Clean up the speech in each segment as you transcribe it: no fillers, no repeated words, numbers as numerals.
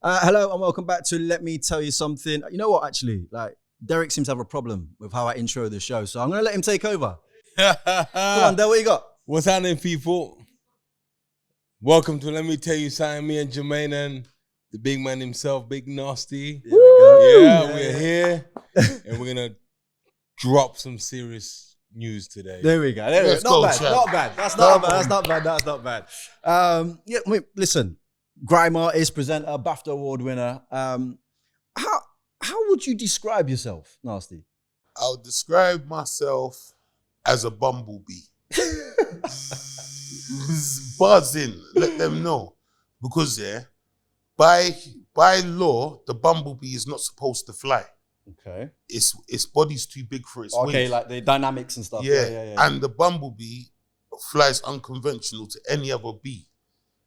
Hello and welcome back to Let Me Tell You Something. You know what, actually, like, Derek seems to have a problem with how I intro the show, so I'm going to let him take over. Come on, Derek, what you got? What's happening, people? Welcome to Let Me Tell You Something. Me and Jermaine and the big man himself, Big Narstie. There we go. Yeah, we're here. And we're going to drop some serious news today. There we go. Not bad. That's not bad. Yeah, wait, listen. Grime artist, presenter, Bafta Award winner. How would you describe yourself, Narstie? I'll describe myself as a bumblebee. Buzz in, let them know. Because by law, the bumblebee is not supposed to fly. Okay. Its body's too big for its wings. Okay, like the dynamics and stuff. Yeah. And the bumblebee flies unconventional to any other bee.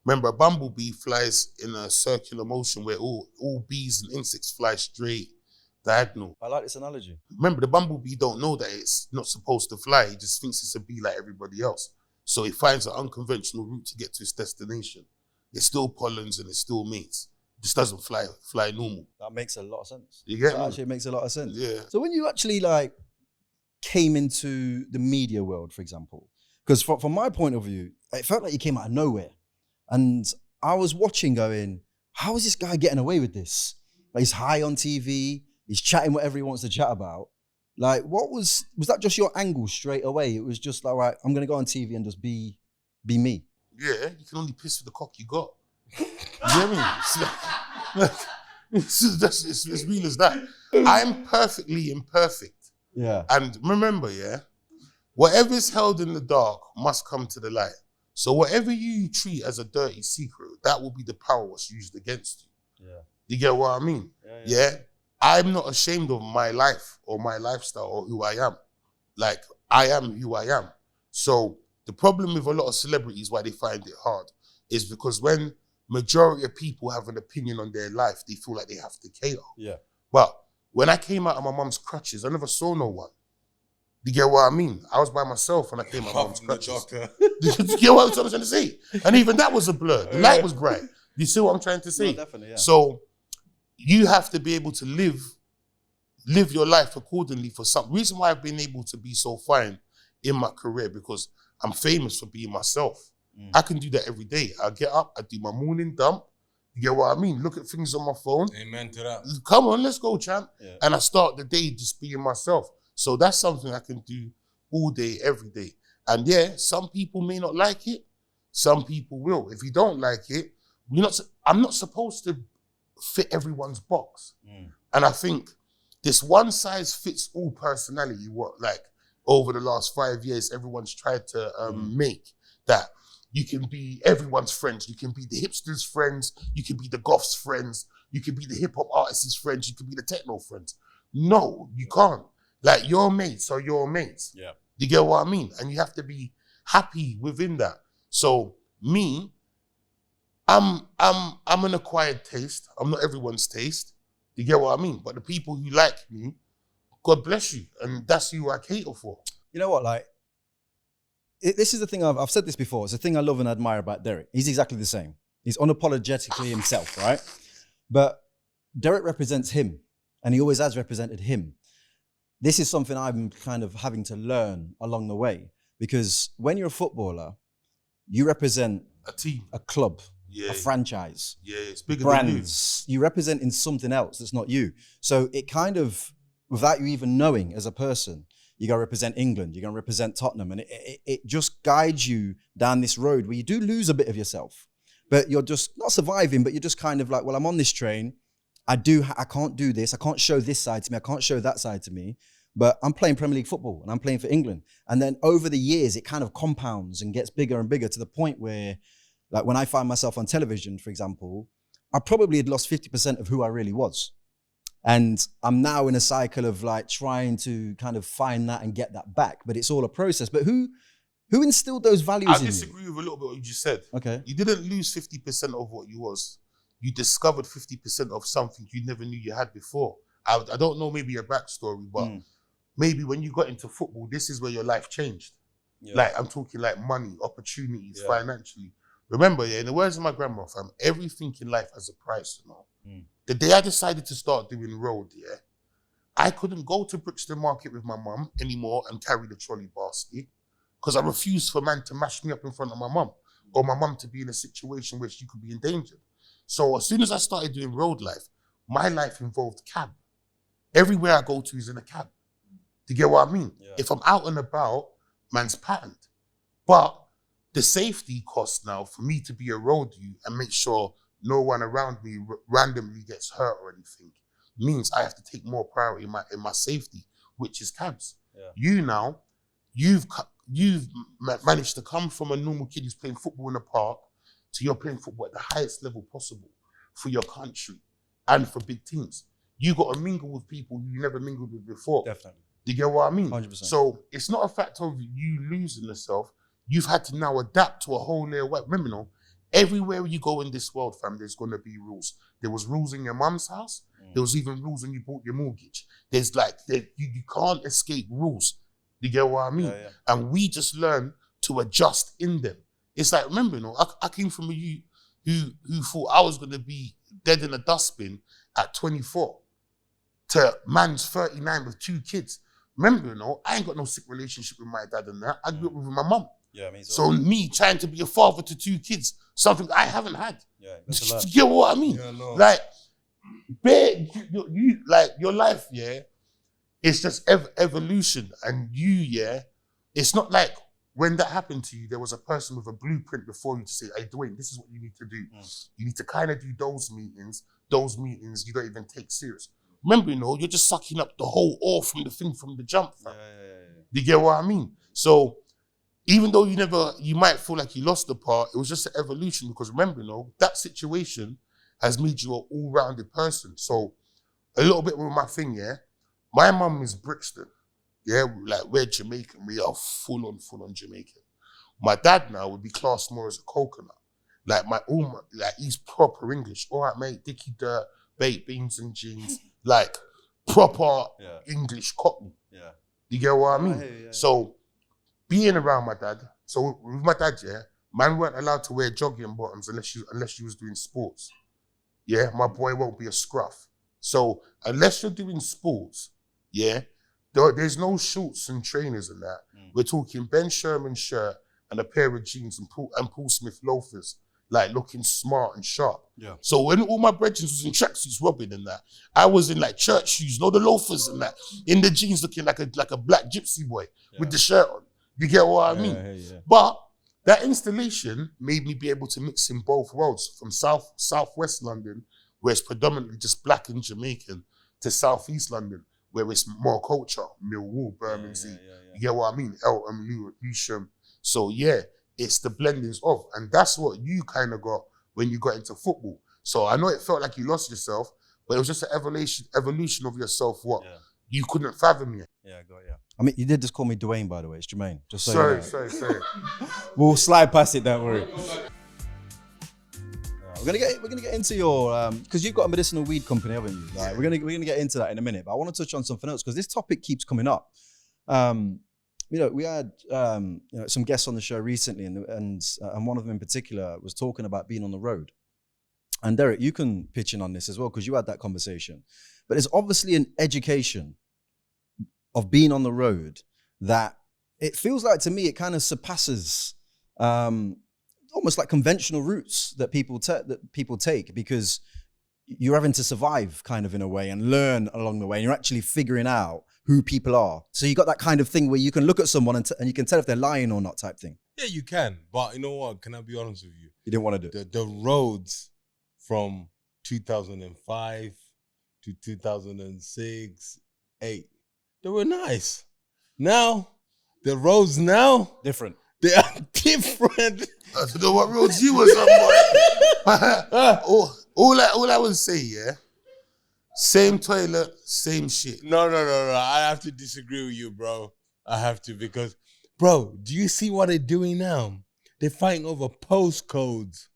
Remember, a bumblebee flies in a circular motion where all bees and insects fly straight, diagonal. I like this analogy. Remember, the bumblebee don't know that it's not supposed to fly. He just thinks it's a bee like everybody else. So he finds an unconventional route to get to his destination. It's still pollens and it's still mates. It just doesn't fly normal. That makes a lot of sense. You get me? Actually, it makes a lot of sense. Yeah. So when you actually like came into the media world, for example, because from my point of view, it felt like you came out of nowhere. And I was watching going, how is this guy getting away with this? Like, he's high on TV, he's chatting whatever he wants to chat about. Like, was that just your angle straight away? It was just like, right, I'm gonna go on TV and just be me. Yeah, you can only piss with the cock you got. You know what I mean? It's as real as that. I'm perfectly imperfect. Yeah. And remember, whatever's held in the dark must come to the light. So whatever you treat as a dirty secret, that will be the power what's used against you. Yeah. You get what I mean? Yeah. I'm not ashamed of my life or my lifestyle or who I am. Like, I am who I am. So the problem with a lot of celebrities, why they find it hard, is because when majority of people have an opinion on their life, they feel like they have to cater. Yeah. But when I came out of my mum's crutches, I never saw no one. You get what I mean? I was by myself when I came out of my mum's crutches. You get what I'm trying to say? And even that was a blur. The light was bright. You see what I'm trying to say? No, definitely, yeah. So you have to be able to live your life accordingly for some reason why I've been able to be so fine in my career, because I'm famous for being myself. I can do that every day. I get up, I do my morning dump. You get what I mean? Look at things on my phone. Amen to that. Come on, let's go, champ. Yeah. And I start the day just being myself. So that's something I can do all day, every day. And some people may not like it. Some people will. If you don't like it, I'm not supposed to fit everyone's box. And I think this one size fits all personality, over the last 5 years, everyone's tried to make that you can be everyone's friends. You can be the hipsters' friends. You can be the goths' friends. You can be the hip hop artists' friends. You can be the techno friends. No, you can't. Like, your mates are your mates. Yeah. You get what I mean? And you have to be happy within that. So me, I'm an acquired taste. I'm not everyone's taste. You get what I mean? But the people who like me, God bless you. And that's who I cater for. You know what, like, this is the thing, I've said this before, it's a thing I love and admire about Derek. He's exactly the same. He's unapologetically himself, right? But Derek represents him, and he always has represented him. This is something I'm kind of having to learn along the way, because when you're a footballer, you represent A team. a club, Yeah. a franchise, Yeah, it's bigger brands. You represent in something else that's not you. So it kind of, without you even knowing as a person, you're going to represent England, you're going to represent Tottenham, and it just guides you down this road where you do lose a bit of yourself, but you're just not surviving, but you're just kind of like, well, I'm on this train. I can't do this. I can't show this side to me. I can't show that side to me, but I'm playing Premier League football and I'm playing for England. And then over the years, it kind of compounds and gets bigger and bigger to the point where, like, when I find myself on television, for example, I probably had lost 50% of who I really was. And I'm now in a cycle of like trying to kind of find that and get that back. But it's all a process. But who instilled those values in you? I disagree with a little bit what you just said. Okay. You didn't lose 50% of what you was. You discovered 50% of something you never knew you had before. I don't know maybe your backstory, but maybe when you got into football, this is where your life changed. Yeah. Like, I'm talking like money, opportunities, financially. Remember, yeah, in the words of my grandma, fam, everything in life has a price, you know. Mm. The day I decided to start doing road, yeah, I couldn't go to Brixton Market with my mum anymore and carry the trolley basket because I refused for man to mash me up in front of my mum or my mum to be in a situation where she could be endangered. So as soon as I started doing road life, my life involved cab. Everywhere I go to is in a cab. Do you get what I mean? Yeah. If I'm out and about, man's patterned. But the safety cost now for me to be a road youth and make sure no one around me randomly gets hurt or anything means I have to take more priority in my safety, which is cabs. Yeah. You now, you've managed to come from a normal kid who's playing football in the park to you're playing football at the highest level possible for your country and for big teams. You got to mingle with people you never mingled with before. Definitely. Do you get what I mean? 100%. So it's not a fact of you losing yourself. You've had to now adapt to a whole layer of way. Remember, you know, everywhere you go in this world, fam, there's going to be rules. There was rules in your mum's house. There was even rules when you bought your mortgage. There's like, you can't escape rules. Do you get what I mean? Yeah. And we just learn to adjust in them. It's like, remember, you know, I came from a youth who thought I was going to be dead in a dustbin at 24 to man's 39 with 2 kids. Remember, you know, I ain't got no sick relationship with my dad and that. I grew up with my mum. Yeah, me too. So me trying to be a father to 2 kids, something I haven't had. Yeah, Do you get what I mean? Yeah, no. Like, you like your life, yeah, it's just evolution. And you, yeah, it's not like when that happened to you, there was a person with a blueprint before you to say, hey, Dwayne, this is what you need to do. You need to kind of do those meetings you don't even take serious. Remember, you know, you're just sucking up the whole ore from the thing from the jump. Fam. Do you get what I mean? So even though you might feel like you lost the part, it was just an evolution because remember, you know, that situation has made you an all-rounded person. So a little bit with my thing, yeah, my mum is Brixton. Yeah, like we're Jamaican. We are full on Jamaican. My dad now would be classed more as a coconut. Like he's proper English. All right, mate, dicky dirt, baked beans and jeans. Like proper English cockney. Yeah. You get what I mean? Yeah. So being around my dad, so with my dad, yeah, man weren't allowed to wear jogging bottoms unless you was doing sports. Yeah, my boy won't be a scruff. So unless you're doing sports, yeah, there's no shorts and trainers and that. We're talking Ben Sherman shirt and a pair of jeans and Paul Smith loafers, like looking smart and sharp. Yeah. So when all my brethren was in tracksuits robbing and that, I was in like church shoes, the loafers and that, in the jeans looking like a black gypsy boy with the shirt on. You get what I mean? Yeah. But that installation made me be able to mix in both worlds, from southwest London, where it's predominantly just black and Jamaican, to southeast London, where it's more culture, Millwall, Bermondsey. You get what I mean? Eltham, Lewisham. So yeah, it's the blendings of, and that's what you kind of got when you got into football. So I know it felt like you lost yourself, but it was just an evolution of yourself. What you couldn't fathom yet. Yeah, I got you. I mean, you did just call me Dwayne, by the way. It's Jermaine. Just so sorry. We'll slide past it. Don't worry. We're gonna get into your because you've got a medicinal weed company, haven't you? Like, we're gonna get into that in a minute, but I want to touch on something else because this topic keeps coming up. You know, we had some guests on the show recently, and one of them in particular was talking about being on the road. And Derek, you can pitch in on this as well because you had that conversation. But there's obviously an education of being on the road that it feels like to me it kind of surpasses almost like conventional routes that people take because you're having to survive kind of in a way and learn along the way. And you're actually figuring out who people are. So you got that kind of thing where you can look at someone and you can tell if they're lying or not type thing. Yeah, you can. But you know what? Can I be honest with you? You didn't want to do it. The roads from 2005 to 2006, 8, they were nice. Now, the roads now, different. They are different. I don't know what roads you was on, boy. all I would say, yeah, same toilet, same shit. No. I have to disagree with you, bro. I have to because, bro, do you see what they're doing now? They're fighting over postcodes.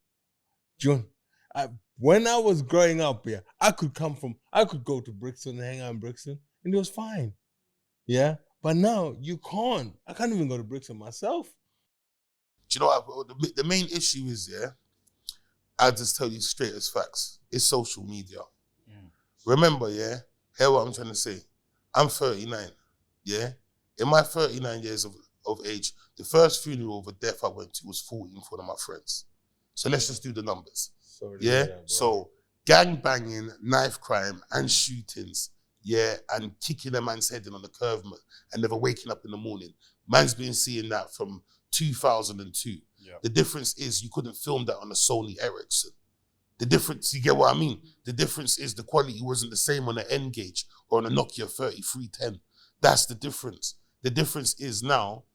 When I was growing up, yeah, I could go to Brixton and hang out in Brixton, and it was fine. Yeah? But now, you can't. I can't even go to Brixton myself. Do you know what? The main issue is, yeah, I'll just tell you straight as facts. It's social media. Remember, yeah, hear what I'm trying to say. I'm 39, yeah? In my 39 years of age, the first funeral of a death I went to was 14 for one of my friends. So let's just do the numbers. Sorry, Yeah? bro. So gang banging, knife crime, and shootings, yeah, and kicking a man's head in on the curve and never waking up in the morning. Man's been seeing that from 2002. Yeah. The difference is you couldn't film that on a Sony Ericsson. The difference, you get what I mean? The difference is the quality wasn't the same on an N-Gage or on a Nokia 3310. That's the difference. The difference is now,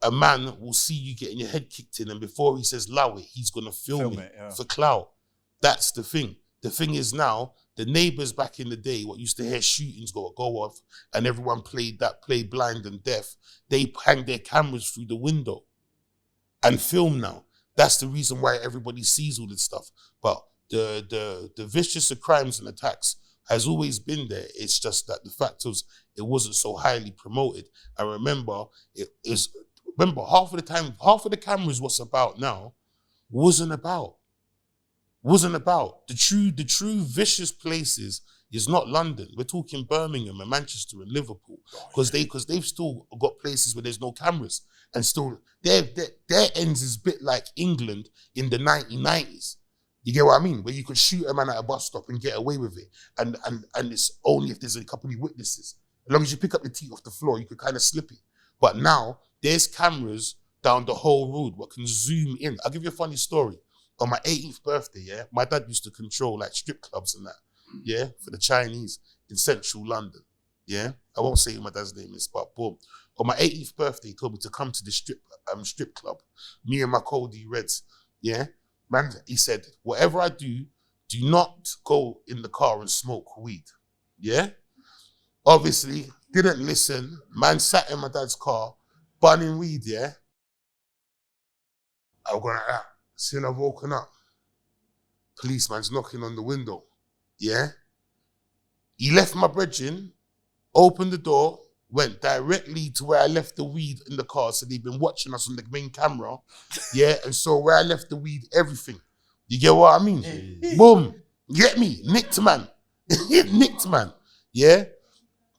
a man will see you getting your head kicked in, and before he says allow it, he's gonna film it for clout. That's the thing. The thing is now, the neighbors back in the day, what used to hear shootings go off, and everyone play blind and deaf, they hang their cameras through the window and film now. That's the reason why everybody sees all this stuff. But the vicious of crimes and attacks has always been there. It's just that the fact was it wasn't so highly promoted. And remember, half of the time, half of the cameras what's about now wasn't about. The true vicious places is not London. We're talking Birmingham and Manchester and Liverpool. Because they've still got places where there's no cameras. And still their ends is a bit like England in the 1990s. You get what I mean? Where you could shoot a man at a bus stop and get away with it. And it's only if there's a couple of witnesses. As long as you pick up the teeth off the floor, you could kind of slip it. But now, there's cameras down the whole road what can zoom in. I'll give you a funny story. On my 18th birthday, yeah, my dad used to control like strip clubs and that, yeah, for the Chinese in central London, yeah. I won't say who my dad's name is, but boom. On my 18th birthday, he told me to come to the strip club. Me and my Cody Reds, yeah. Man, he said, whatever I do not go in the car and smoke weed, yeah. Obviously, didn't listen. Man sat in my dad's car, burning weed, yeah. I was going like that. Soon I've woken up. Policeman's knocking on the window, yeah. He left my brethren, opened the door, went directly to where I left the weed in the car. So they've been watching us on the main camera, yeah. And so where I left the weed, everything. You get what I mean? Boom. You get me? Nicked man. Nicked man. Yeah.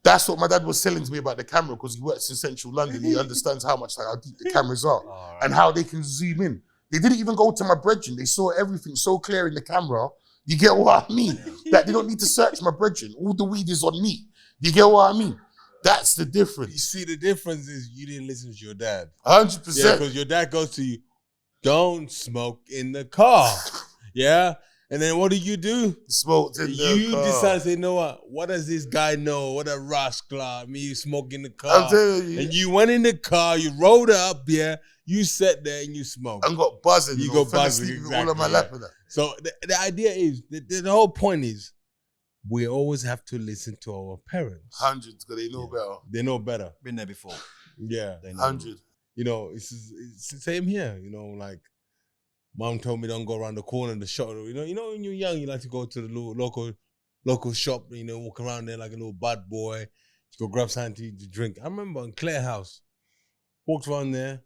That's what my dad was telling to me about the camera because he works in central London. He understands how deep the cameras are and how they can zoom in. They didn't even go to my brethren. They saw everything so clear in the camera. You get what I mean? That they don't need to search my brethren. All the weed is on me. You get what I mean? That's the difference. You see, the difference is you didn't listen to your dad. 100%. Yeah, because your dad goes to you, don't smoke in the car. Yeah? And then what do? Smoked in the car. You decide to say, you know what does this guy know? What a rascal, me smoke in the car. I'm telling you. And you went in the car, you rolled up, yeah, you sat there and you smoked. And got buzzing. You got buzzing, exactly, all on my lap of that. So the idea is, the whole point is, we always have to listen to our parents. 100, because they know better. They know better. Been there before. Yeah. 100. You know, it's the same here. You know, like, Mom told me don't go around the corner and the shop. You know, when you're young, you like to go to the local shop, you know, walk around there like a little bad boy. Go grab something to drink. I remember in Clare House, walked around there,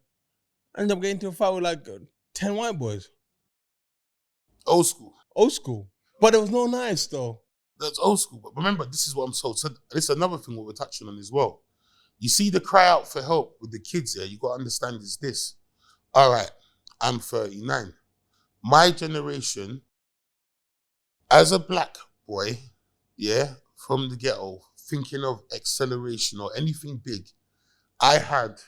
ended up getting into a fight with like 10 white boys. Old school. But there was no knives though. That's old school. But remember, this is what I'm told. So this is another thing what we're touching on as well. You see the cry out for help with the kids here, you got to understand is this. All right, I'm 39. My generation, as a black boy, yeah, from the ghetto, thinking of acceleration or anything big, I had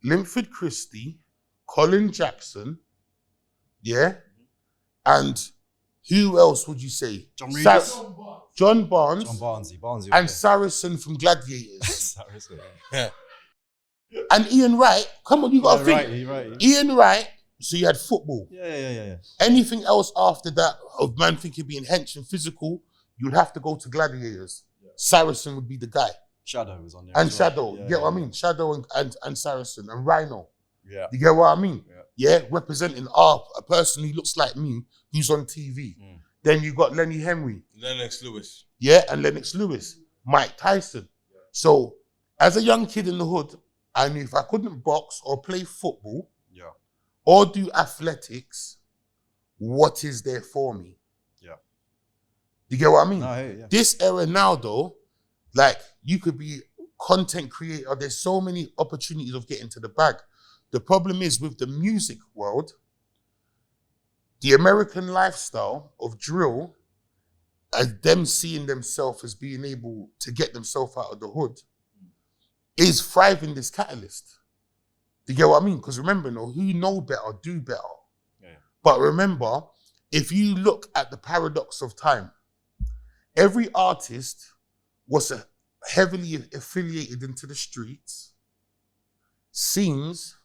Linford Christie, Colin Jackson, yeah, and who else would you say? John Regis. John Barnes. John Barnesy. And Saracen from Gladiators. Saracen. Yeah. And Ian Wright. Come on, you got to think. Right. Ian Wright. So you had football. Yeah. Anything else after that of man thinking being hench and physical, you'd have to go to Gladiators. Yeah. Saracen would be the guy. Shadow was on there. And Shadow. You get what I mean? Shadow and Saracen and Rhino. Yeah. You get what I mean? Yeah. Representing a person who looks like me who's on TV. Mm. Then you got Lenny Henry. Lennox Lewis. Yeah, and Lennox Lewis. Mike Tyson. Yeah. So as a young kid in the hood, I knew if I couldn't box or play football, or do athletics what is there for me. Yeah. You get what I mean? No, I hear you, yeah. This era now, though, like, you could be content creator. There's so many opportunities of getting to the bag. The problem is with the music world, the American lifestyle of drill, as them seeing themselves as being able to get themselves out of the hood, is thriving this catalyst. You get what I mean? Because remember, who know better, do better. Yeah. But remember, if you look at the paradox of time, every artist was heavily affiliated into the streets, seems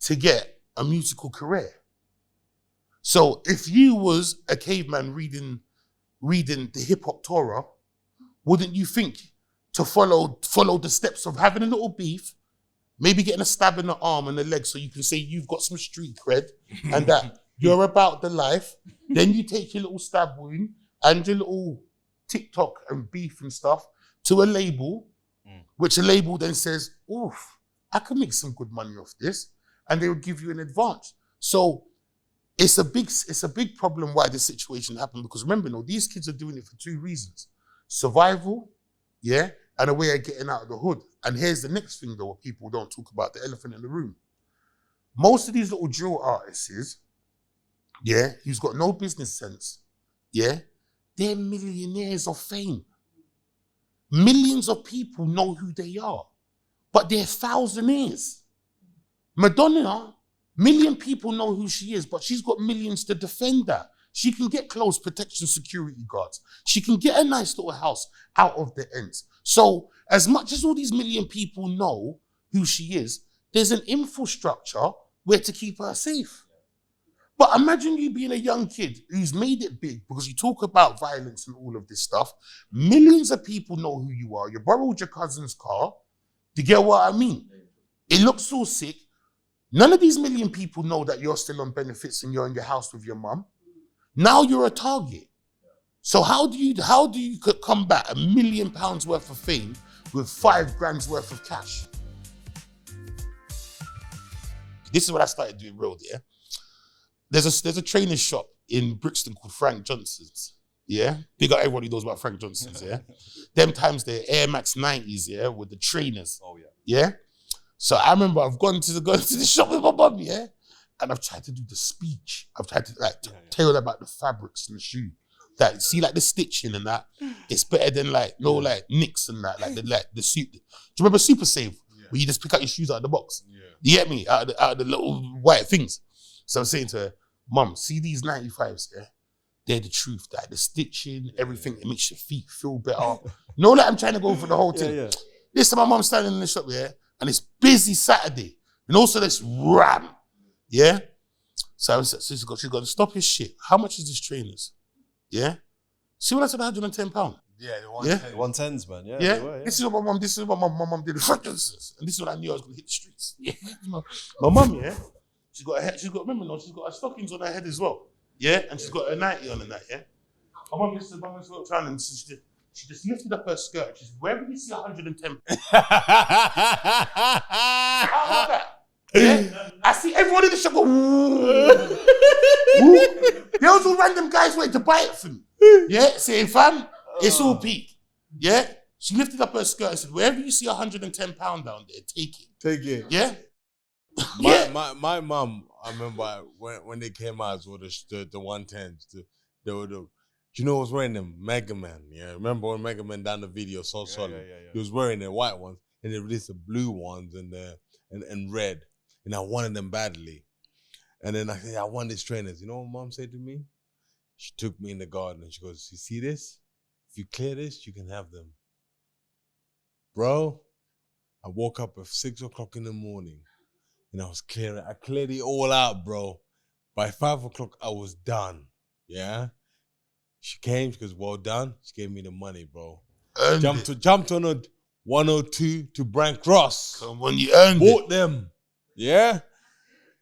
to get a musical career. So if you was a caveman reading the hip-hop Torah, wouldn't you think to follow the steps of having a little beef, maybe getting a stab in the arm and the leg so you can say you've got some street cred and that you're about the life, then you take your little stab wound and your little TikTok and beef and stuff to a label, which a label then says, oof, I can make some good money off this, and they would give you an advance. So it's a big problem why this situation happened, because remember, these kids are doing it for two reasons. Survival, yeah, and a way of getting out of the hood. And here's the next thing, though, what people don't talk about, the elephant in the room. Most of these little drill artists, yeah, who's got no business sense, yeah, they're millionaires of fame. Millions of people know who they are, but they're thousandaires. Madonna, million people know who she is, but she's got millions to defend that. She can get close protection security guards. She can get a nice little house out of the ends. So as much as all these million people know who she is, there's an infrastructure where to keep her safe. But imagine you being a young kid who's made it big, because you talk about violence and all of this stuff. Millions of people know who you are. You borrowed your cousin's car. Do you get what I mean? It looks so sick. None of these million people know that you're still on benefits and you're in your house with your mum. Now you're a target. So how do you combat £1 million worth of fame with $5 grand worth of cash? This is what I started doing real, yeah? There's a training shop in Brixton called Frank Johnson's, yeah? Big up everybody knows about Frank Johnson's, yeah? Them times they're Air Max 90s, yeah, with the trainers. Oh, yeah. Yeah? So I remember I've gone to the shop with my mum, yeah? And I've tried to do the speech. I've tried to tell them about the fabrics in the shoe. That, see, like the stitching and that, it's better than nicks and that, the suit. Do you remember Super Save? Yeah. Where you just pick out your shoes out of the box? Yeah. You get me? Out of the little white things. So I'm saying to her, Mum, see these 95s, yeah? They're the truth. Like the stitching, everything, it makes your feet feel better. I'm trying to go for the whole thing. Yeah. This time my mum's standing in the shop, yeah? And it's busy Saturday. And also this ram, yeah? So she's got to stop his shit. How much is this trainers? Yeah? See what I said, £110? Yeah, the 110s, man. Yeah. They were, yeah. This is what my mum did. And this is what I knew I was going to hit the streets. Yeah. My mum, yeah? She's got her stockings on her head as well. Yeah? And she's got her 90 on and that, yeah? My mum just looked around and she just lifted up her skirt. She said, wherever you see 110. How about that? Yeah? I see everyone in the shop go, woo. There was all random guys waiting to buy it for me. Yeah? Saying, fam, it's all peak. Yeah? She lifted up her skirt and said, wherever you see £110 down there, take it. Take it. Yeah? My mum, I remember when they came out, with the 110s, they were the, you know who was wearing them? Mega Man, yeah? Remember when Mega Man done the video, so solid? Yeah. He was wearing the white ones, and they released the blue ones and red, and I wanted them badly. And then I said, I want these trainers. You know what Mom said to me? She took me in the garden, and she goes, you see this? If you clear this, you can have them. Bro, I woke up at 6 o'clock in the morning, and I cleared it all out, bro. By 5 o'clock, I was done, yeah? She came, she goes, well done. She gave me the money, bro. Jumped on a 102 to Brand Cross. Come on, you earned Bought it. them, yeah?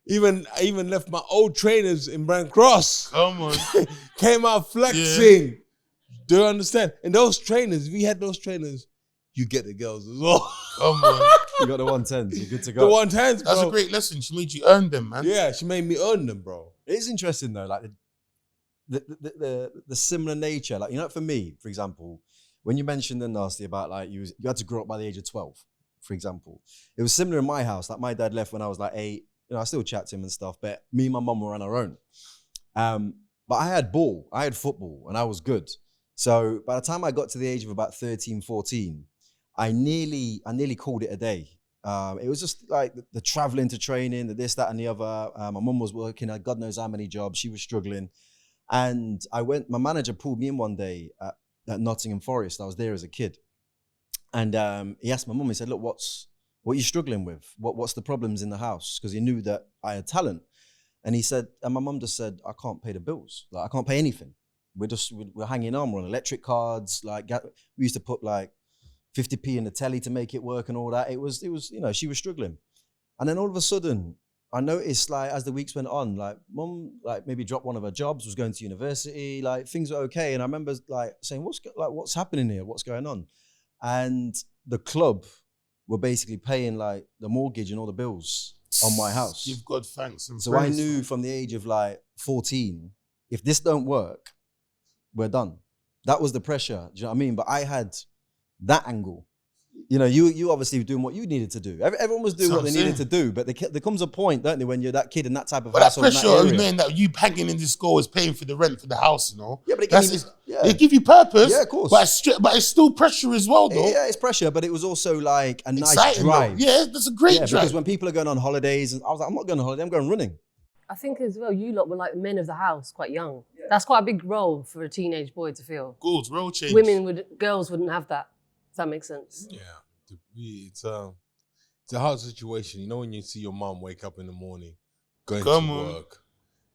I even left my old trainers in Brand Cross. Come on. Came out flexing. Yeah. Do you understand? And those trainers, if we had those trainers, you get the girls as well. Come on. You got the 110s. You're good to The go. 110s, bro. That's a great lesson. She made you earn them, man. Yeah, she made me earn them, bro. It is interesting though, like the similar nature. Like, you know, for me, for example, when you mentioned the Narstie about like you had to grow up by the age of 12, for example, it was similar in my house. Like my dad left when I was like 8. You know, I still chat to him and stuff, but me and my mum were on our own. But I had football, and I was good. So by the time I got to the age of about 13, 14, I nearly called it a day. It was just like the traveling to training, the this, that, and the other. My mum was working at God knows how many jobs. She was struggling. And my manager pulled me in one day at Nottingham Forest. I was there as a kid. And he asked my mum, he said, look, what are you struggling with? What's the problems in the house? Because he knew that I had talent. And he said, and my mum just said, I can't pay the bills. Like, I can't pay anything. We're hanging on. We're on electric cards. Like, we used to put like 50p in the telly to make it work and all that. It was, you know, she was struggling. And then all of a sudden, I noticed, like, as the weeks went on, like, mum, like, maybe dropped one of her jobs, was going to university, like, things were okay. And I remember, like, saying, what's happening here? What's going on? And the club were basically paying, like, the mortgage and all the bills on my house. Give God thanks and So praise. I knew from the age of, like, 14, if this don't work, we're done. That was the pressure, do you know what I mean? But I had that angle. You know, you obviously were doing what you needed to do. Everyone was doing what they needed to do, but there comes a point, don't there, when you're that kid in that type of But that household, pressure of knowing that you hanging in this school is paying for the rent for the house, you know? Yeah, but it give you purpose. Yeah, of course. But it's still pressure as well, though. Yeah, it's pressure, but it was also like a nice Exciting, drive. though. Yeah, that's a great drive. Because when people are going on holidays, and I was like, I'm not going on holiday, I'm going running. I think as well, you lot were like men of the house, quite young. Yeah. That's quite a big role for a teenage boy to feel. Good, role change. Girls wouldn't have that. Does that make sense? Yeah, it's a hard situation. You know, when you see your mom wake up in the morning, going to work,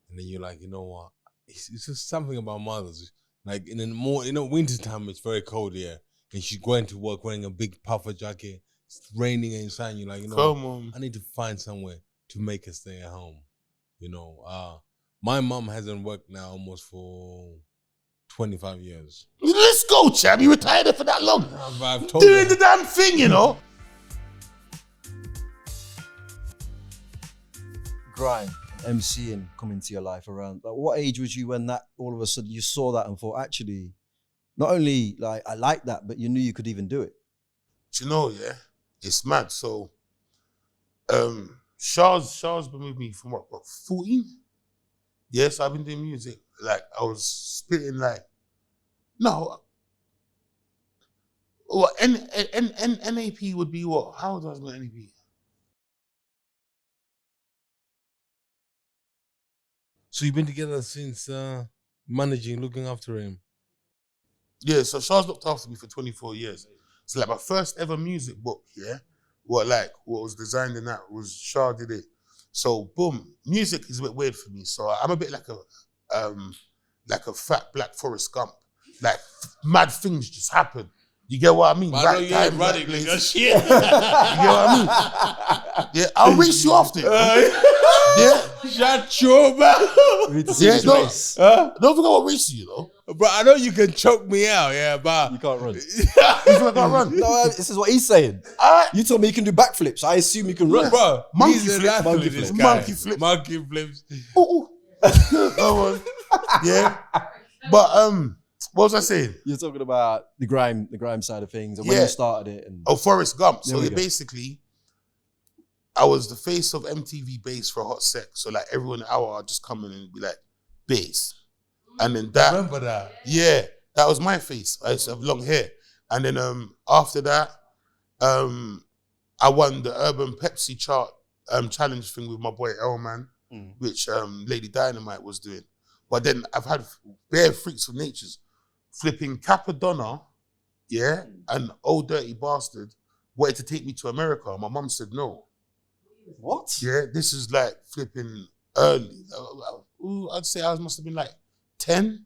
and then you're like, you know what? It's just something about mothers. Like in the winter time, it's very cold here, and she's going to work wearing a big puffer jacket. It's raining inside. You're like, you know, I need to find somewhere to make her stay at home. You know, my mom hasn't worked now almost for 25 years. Let's go, champ. You retired there for that long. I've told Doing the damn thing, you know. Grime, MCing come into your life around, like, what age was you when that all of a sudden you saw that and thought, actually, not only like I like that, but you knew you could even do it? Do you know, yeah, it's mad. So, Shah's been with me from what 14? Yes, I've been doing music. Like, I was spitting like, no. What, NAP would be what? How old was my NAP? So you've been together since looking after him? Yeah, so Shah's looked after me for 24 years. So like my first ever music book, yeah, what was designed in that was Shah did it. So boom, music is a bit weird for me. So I'm a bit like a fat black Forrest Gump. Like mad things just happen. You get what I mean? Right time, right place. You get what I mean? Yeah, I'll race you after. Yeah. Shut your mouth. Yeah, don't forget what race you, though. Bro, I know you can choke me out, yeah, but You can't run. You think I can't run? No, this is what he's saying. You told me you can do backflips. I assume you can run. bro, Monkey he's an flip, athlete, monkey this flip, guy. monkey flip. Monkey flips. Ooh. Come on. Yeah. But what was I saying? You're talking about the grime side of things and when you started it. And Forrest Gump. So There we go. basically, I was the face of MTV Base for a hot sec. So like everyone hour I'd just come in and be like, Base. And then that. Remember that? Yeah, that was my face. I used to have long hair. And then after that, I won the Urban Pepsi chart challenge thing with my boy L-Man, which Lady Dynamite was doing. But then I've had bare freaks of natures. Flipping Capadonna, yeah, and Old Dirty Bastard wanted to take me to America. My mum said no. what? Yeah, this is like flipping early. I'd say I must have been like 10.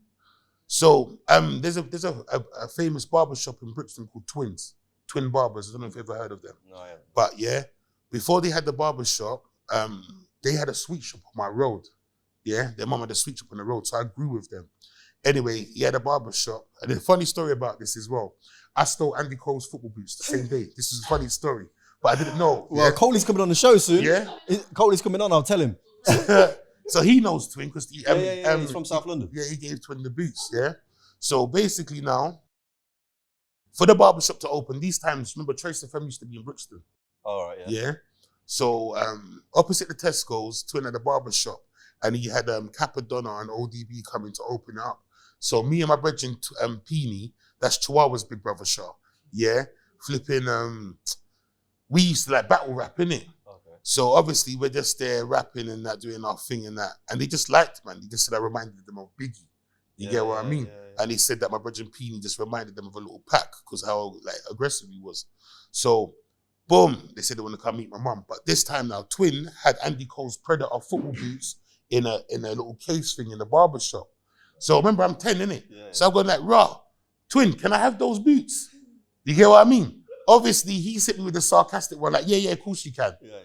So there's a famous barbershop in Brixton called Twin Barbers. I don't know if you've ever heard of them. No, I haven't. But yeah, before they had the barbershop, they had a sweet shop on my road. Yeah, their mum had a sweet shop on the road, so I grew with them. Anyway, he had a barbershop. And a funny story about this as well. I stole Andy Cole's football boots the same day. This is a funny story. but I didn't know. Well, Coley's coming on the show soon. Yeah. Coley's coming on, I'll tell him. So he knows Twin because he's from South London. Yeah, he gave Twin the boots, yeah? So basically now, for the barbershop to open, these times, remember Trace FM used to be in Brixton. All right, yeah. Yeah? So opposite the Tesco's, Twin had a barbershop, and he had Capadonna and ODB coming to open it up. So me and my brethren, Peony, that's Chihuahua's big brother shop, yeah? Flipping, we used to like battle rap, innit? So obviously we're just there rapping and that, doing our thing and that. And they just liked, man. They just said I reminded them of Biggie. You get what I mean? Yeah. And he said that my brother Peony just reminded them of a little pack because how like aggressive he was. So, boom, they said they want to come meet my mum. But this time now, Twin had Andy Cole's Predator football boots in a little case thing in the barbershop. So remember, I'm 10, innit? Yeah. So I'm going like, raw, Twin, can I have those boots? You get what I mean? Obviously, he hit me with a sarcastic one, like, yeah, of course you can. Yeah.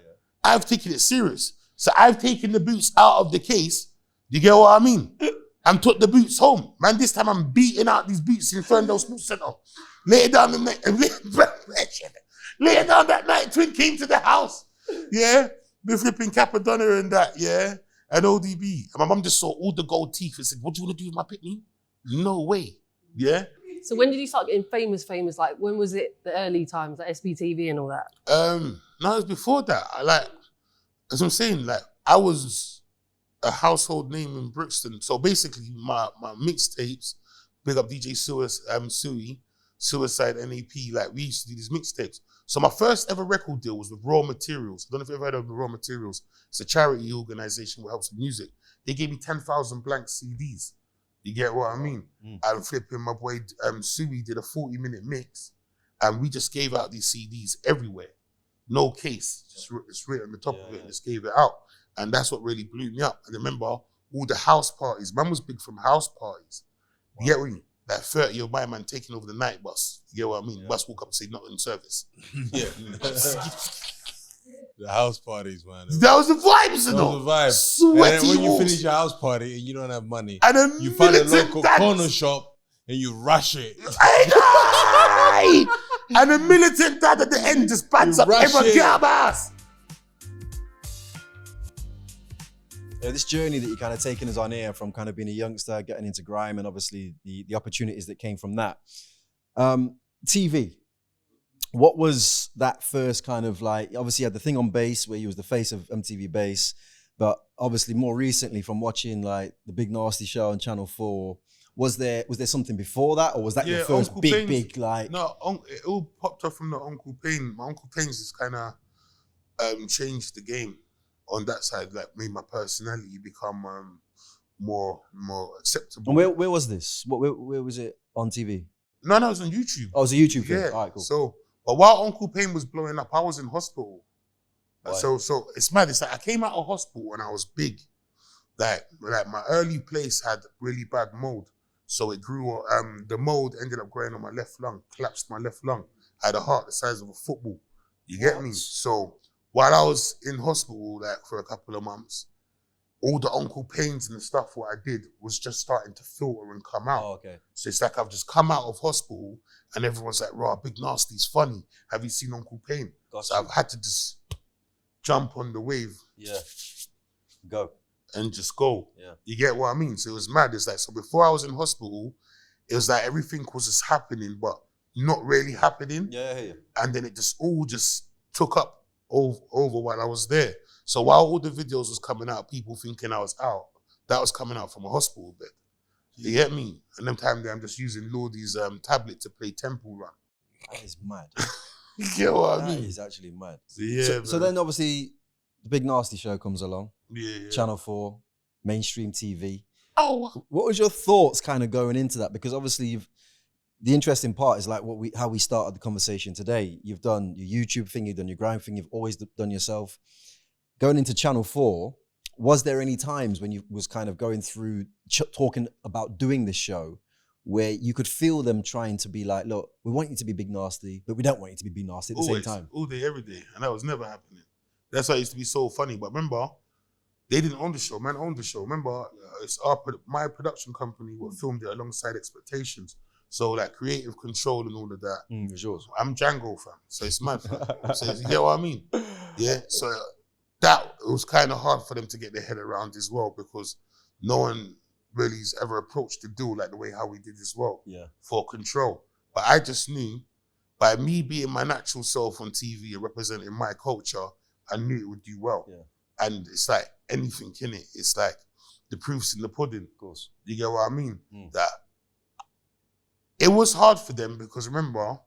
I've taken it serious. So I've taken the boots out of the case. You get what I mean? And took the boots home. Man, this time I'm beating out these boots in Ferndale Sports Centre. Later down the night, later down that night, Twin came to the house. Yeah? We're flipping Capadonna and that, yeah? And ODB. And my mum just saw all the gold teeth and said, what do you want to do with my pitney? No way. Yeah? So when did you start getting famous? Like, when was it the early times, like SBTV and all that? No, it was before that. As I'm saying, like, I was a household name in Brixton. So basically, my mixtapes, big up DJ Suicide NAP, like, we used to do these mixtapes. So my first ever record deal was with Raw Materials. I don't know if you've ever heard of Raw Materials. It's a charity organization that helps with music. They gave me 10,000 blank CDs. You get what I mean? And flipping my boy Sui did a 40-minute mix, and we just gave out these CDs everywhere. No case, just written on the top of it and just gave it out. And that's what really blew me up. And remember, all the house parties. Man was big from house parties. You get what I mean? Like 30 of my man taking over the night bus. You get what I mean? Bus walk up and say, not in service. Yeah. The house parties, man. That was the vibes, you know. That was the vibe. Sweaty and then when you walls. finish your house party and you don't have money, and you find a local corner shop and you rush it. And the militant dad at the end just pants up everyone get up ass. Yeah, this journey that you're kind of taking us on here from kind of being a youngster, getting into grime, and obviously the opportunities that came from that. TV. What was that first kind of like, obviously you had the thing on Base where you was the face of MTV Base, but obviously more recently from watching like the Big Narstie show on Channel 4, was there something before that, or was that your first Uncle big Payne's, like? No, it all popped off from the Uncle Payne. My Uncle Payne's just kind of changed the game on that side, like made my personality become more acceptable. And where was this? Where was it on TV? No, it was on YouTube. Oh, it was a YouTube thing? Yeah. All right, cool. So, but while Uncle Payne was blowing up, I was in hospital. Right. So it's mad. It's like I came out of hospital when I was big. Like my early place had really bad mold. So it grew, the mold ended up growing on my left lung, collapsed my left lung. I had a heart the size of a football. You get me? So while I was in hospital, like for a couple of months, all the Uncle Paynes and the stuff what I did was just starting to filter and come out. Oh, okay. So it's like I've just come out of hospital and everyone's like, "Raw, Big Narstie's funny. Have you seen Uncle Payne?" Gotcha. So I've had to just jump on the wave. Yeah. Go. And just go. Yeah. You get what I mean? So it was mad. It's like, so before I was in hospital, it was like everything was just happening, but not really happening. Yeah, I hear you. And then it just all just took up over while I was there. So while all the videos was coming out, people thinking I was out, that was coming out from a hospital bed. You get me? And them time there, I'm just using Lordy's tablet to play Temple Run. That is mad. You get what I mean? That is actually mad. So, yeah, so then obviously the Big Narstie show comes along. Yeah. Channel 4, mainstream TV. Oh. What was your thoughts kind of going into that? Because obviously the interesting part is like how we started the conversation today. You've done your YouTube thing, you've done your grime thing, you've always done yourself. Going into Channel 4, was there any times when you was kind of going through talking about doing this show where you could feel them trying to be like, look, we want you to be Big Narstie, but we don't want you to be Big Narstie at the same time? All day, every day. And that was never happening. That's why it used to be so funny. But remember, they didn't own the show. Man owned the show. Remember, it's my production company what filmed it alongside Expectations. So like creative control and all of that. It's yours. I'm Django, fam. So it's mad, fam. So you get what I mean? Yeah. So that it was kind of hard for them to get their head around as well, because no one really has ever approached the deal like the way how we did as well. Yeah. For control. But I just knew by me being my natural self on TV and representing my culture, I knew it would do well. Yeah. And it's like anything in it. It's like the proof's in the pudding. Of course. You get what I mean? That it was hard for them because remember,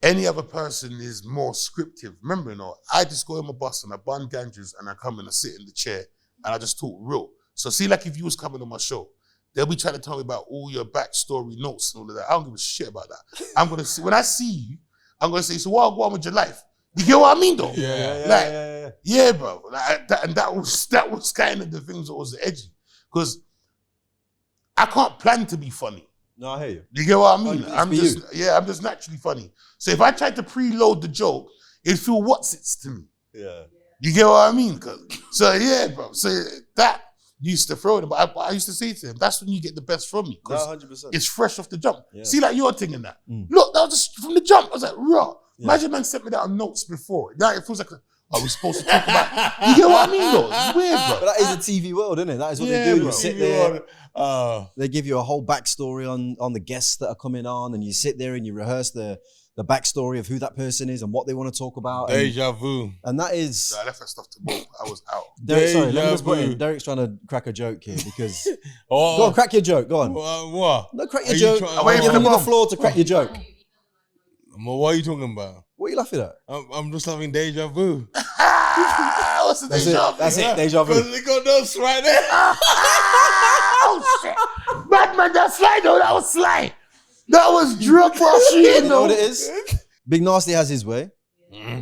any other person is more scriptive. Remember, you know, I just go in my bus and I bun ganges and I come and I sit in the chair and I just talk real. So see, like if you was coming on my show, they'll be trying to tell me about all your backstory notes and all of that. I don't give a shit about that. I'm gonna see, when I see you, I'm gonna say, so what go on with your life? You get what I mean though? Yeah, bro. Like, that was kind of the things that was edgy. Because I can't plan to be funny. No, I hear you. You get what I mean? I'm just naturally funny. So if I tried to preload the joke, it'd feel what's-its to me. Yeah. You get what I mean? So yeah, bro. So that used to throw them. But I used to say to them, that's when you get the best from me. No, 100%. It's fresh off the jump. Yeah. See, like your thing in that. Look, that was just from the jump. I was like, raw. Yeah. Imagine man sent me that on notes before. Now it feels like, are we supposed to talk about? You get what I mean, though? It's weird, bro. But that is a TV world, isn't it? That is what they do. You sit there, they give you a whole backstory on the guests that are coming on, and you sit there and you rehearse the backstory of who that person is and what they want to talk about. Deja vu. And that is... I left that stuff to move. I was out. Derek, sorry, let me just put in. Derek's trying to crack a joke here because... Go on, crack your joke. Go on. What? No, crack your joke. I'm giving you the floor to crack your joke. What are you talking about? What are you laughing at? I'm just having deja vu. What's the deja vu? That's it, deja vu. Because they got those right there. Oh, shit. Batman, that slide, though, that was slide. That was drug rushing. You know what it is? Big Narstie has his way.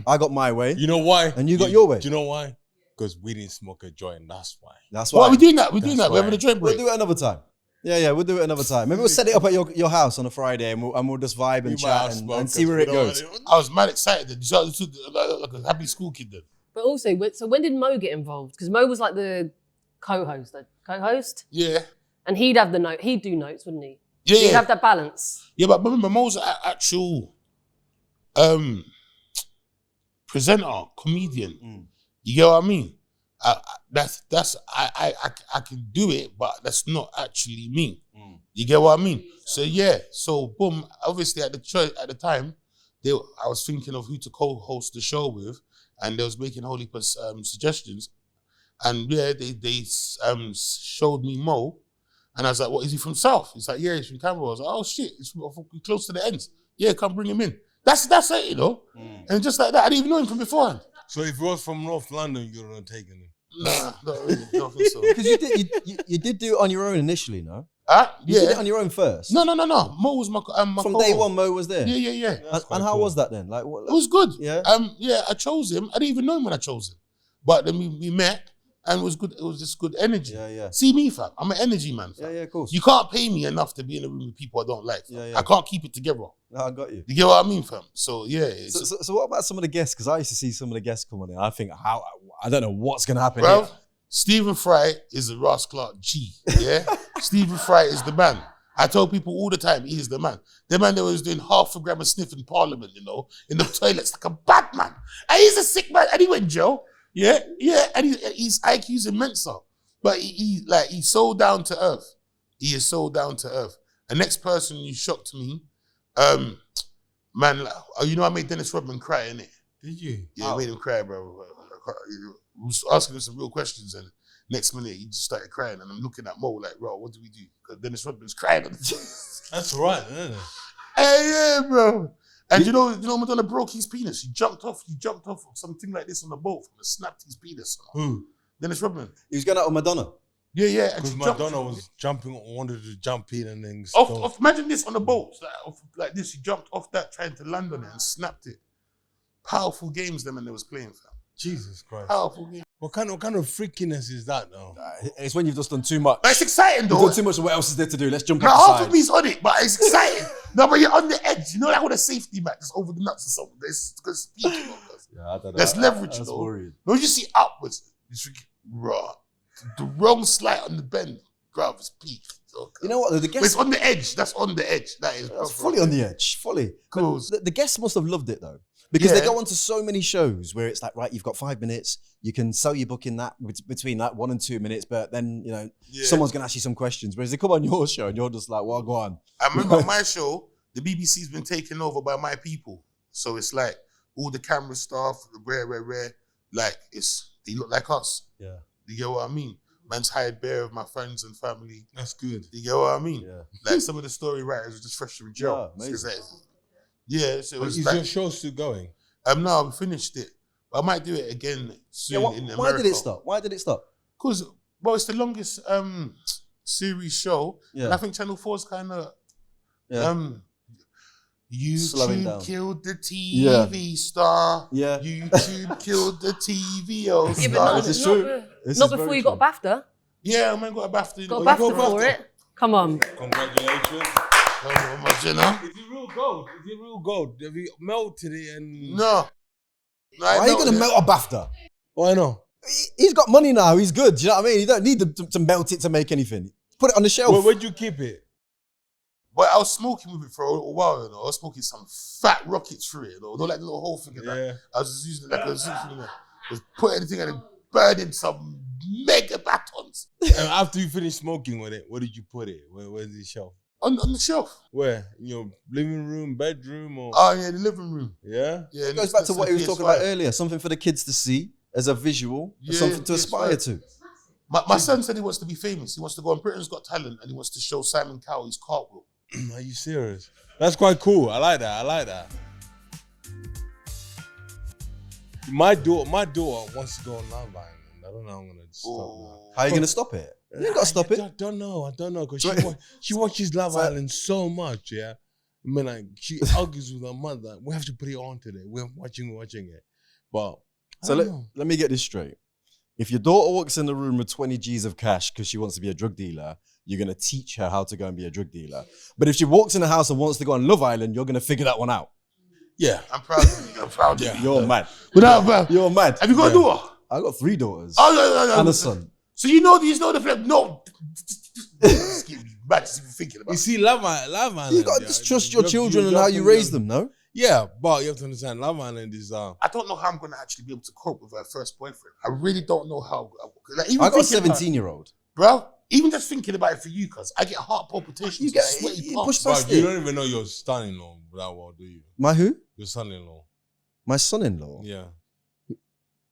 I got my way. You know why? And you got your way. Do you know why? Because we didn't smoke a joint, that's why. That's why. Well, we're doing that. We're doing that. We're having a joint break. We'll do it another time. Yeah, we'll do it another time. Maybe we'll set it up at your house on a Friday and we'll just vibe and chat and see where it goes. I was mad excited. Like a happy school kid then. But also, so when did Mo get involved? Because Mo was like the co-host? Yeah. And he'd have the note. He'd do notes, wouldn't he? Yeah. He'd have that balance. Yeah, but remember, Mo's an actual presenter, comedian. You get what I mean? I can do it, but that's not actually me. You get what I mean? So yeah, so boom. Obviously, at the time, I was thinking of who to co-host the show with, and they was making whole heap of suggestions, and yeah, they showed me Mo, and I was like, "What is he from South?" He's like, "Yeah, he's from Canberra." I was like, "Oh shit, he's close to the ends. Yeah, come bring him in." That's it, you know. And just like that, I didn't even know him from beforehand. So if he was from North London, you would have taken him. Nah, not really. Don't think so. Because you did do it on your own initially, no? You Yeah. did it on your own first. No. Mo was my From co-host. day one, Mo was there. Yeah. And how was that then? Like, what? It was good. Yeah. Yeah, I chose him. I didn't even know him when I chose him. But then we met and it was good. It was just good energy. Yeah. See me, fam. I'm an energy man, fam. Yeah, of course. You can't pay me enough to be in a room with people I don't like. Yeah. I can't keep it together. No, I got you. You get what I mean, fam? So yeah. So what about some of the guests? Because I used to see some of the guests come on in. I think, I don't know what's going to happen Bro, here. Stephen Fry is a Ross Clark G. Yeah? Stephen Fry is the man. I tell people all the time, he is the man. The man that was doing half a gram of sniff in Parliament, you know, in the toilets like a bad man. And he's a sick man. And he went, Joe. Yeah. And his IQ's immense. But he's so down to earth. He is so down to earth. The next person you shocked me, man, you know I made Dennis Rodman cry, innit? Did you? Yeah, I made him cry, bro. I was asking him some real questions, and next minute he just started crying, and I'm looking at Mo like, bro, what do we do? Because Dennis Rodman's crying. That's right, isn't it? Hey, yeah, bro. And you know Madonna broke his penis. He jumped off something like this on the boat and snapped his penis. Who? Dennis Rodman. He was going out with Madonna. Yeah. Because Madonna was wanted to jump in and then imagine this on the boat. Like this, he jumped off that trying to land on it and snapped it. Powerful games them and they was playing, fam. Jesus Christ. Powerful game. What kind of freakiness is that though? It's when you've just done too much. But it's exciting though. You've done too much of what else is there to do. Let's jump Now, off the half side. of me's on it, but it's exciting. No, but you're on the edge. You know, like with a safety mat, just over the nuts or something. There's speaking of us. Yeah, I don't know. There's leverage, That's though. worried. No, you see upwards. It's raw. The wrong slight on the bend, bruv, is peak. though. You know what? The But guests, it's on the edge. That's on the edge. That is. that's fully on the edge. Fully. Cool. The guests must have loved it though. Because they Yeah. go on to so many shows where it's like, right, you've got 5 minutes, you can sell your book in that between that 1 and 2 minutes, but then, you know, someone's going to ask you some questions. Whereas they come on your show and you're just like, well, go on. I remember my show, the BBC's been taken over by my people. So it's like all the camera staff, rare. Like, they look like us. Yeah. You get what I mean? Man's hired bare of my friends and family. That's good. You get what I mean? Yeah. Like, some of the story writers are just fresh from jail. Yeah, amazing. Yeah, so it was Is like, your show still going? no, we finished it. But I might do it again soon in America. Why did it stop? Why did it stop? Because, well, it's the longest series show. Yeah. And I think Channel 4's kind of, Slowing YouTube down. killed the TV star. Yeah. YouTube killed the TV Yeah, star. but not, This is not, true. This not is before very you got BAFTA. Yeah, man, got a BAFTA. Got a Oh, you BAFTA got for it. Come on. Congratulations. Come on, my Jenna. Is it real gold? Is it real gold? Have you melted it and... No. Why are you going to melt a BAFTA? Why not? He's got money now. He's good. Do you know what I mean? You don't need to melt it to make anything. Put it on the shelf. Well, where'd you keep it? But I was smoking with it for a little while, you know. I was smoking some fat rockets through it, you know. Not like the little whole thing in that. Yeah. I was just using it like a zip, you know. Was putting anything and burning some mega batons And after you finished smoking with it, where did you put it? Where's the shelf? on the shelf. Where? In your living room, bedroom, or... Oh, yeah, the living room. Yeah? Yeah, It goes back to what he was talking about earlier. Something for the kids to see as a visual, Yeah, something to yeah, aspire right. to. My son said he wants to be famous. He wants to go on Britain's Got Talent and he wants to show Simon Cowell his cartwheel. Are you serious? That's quite cool. I like that. My daughter wants to go on Love Island. I don't know how I'm going to stop now. How are you going to stop it? You ain't got to stop it. I don't know, because So- she watches Love so- Island so much, yeah. I mean, like, she argues with her mother. We have to put it on today. We're watching it. But, I So don't know. let me get this straight. If your daughter walks in the room with 20 G's of cash because she wants to be a drug dealer, you're going to teach her how to go and be a drug dealer. But if she walks in the house and wants to go on Love Island, you're going to figure that one out. Yeah. I'm proud of you. I'm proud of you. You're mad. Without a doubt. You're mad. Have you got a daughter? I got 3 daughters Oh, no. and a son. So you know the flip? No. Just give me back to even thinking about You it. see, Love Island. You got to just trust your children and how you raise them, no? Yeah, but you have to understand, Love Island is... I don't know how I'm going to actually be able to cope with her first boyfriend. I really don't know how. Like, even I got a thinking about it, 17-year-old. bro, even just thinking about it for you, cuz I get heart palpitations. You get sweaty you palms. push past But you it. don't even know your son-in-law that well, do you? My who? Your son-in-law. My son-in-law. Yeah.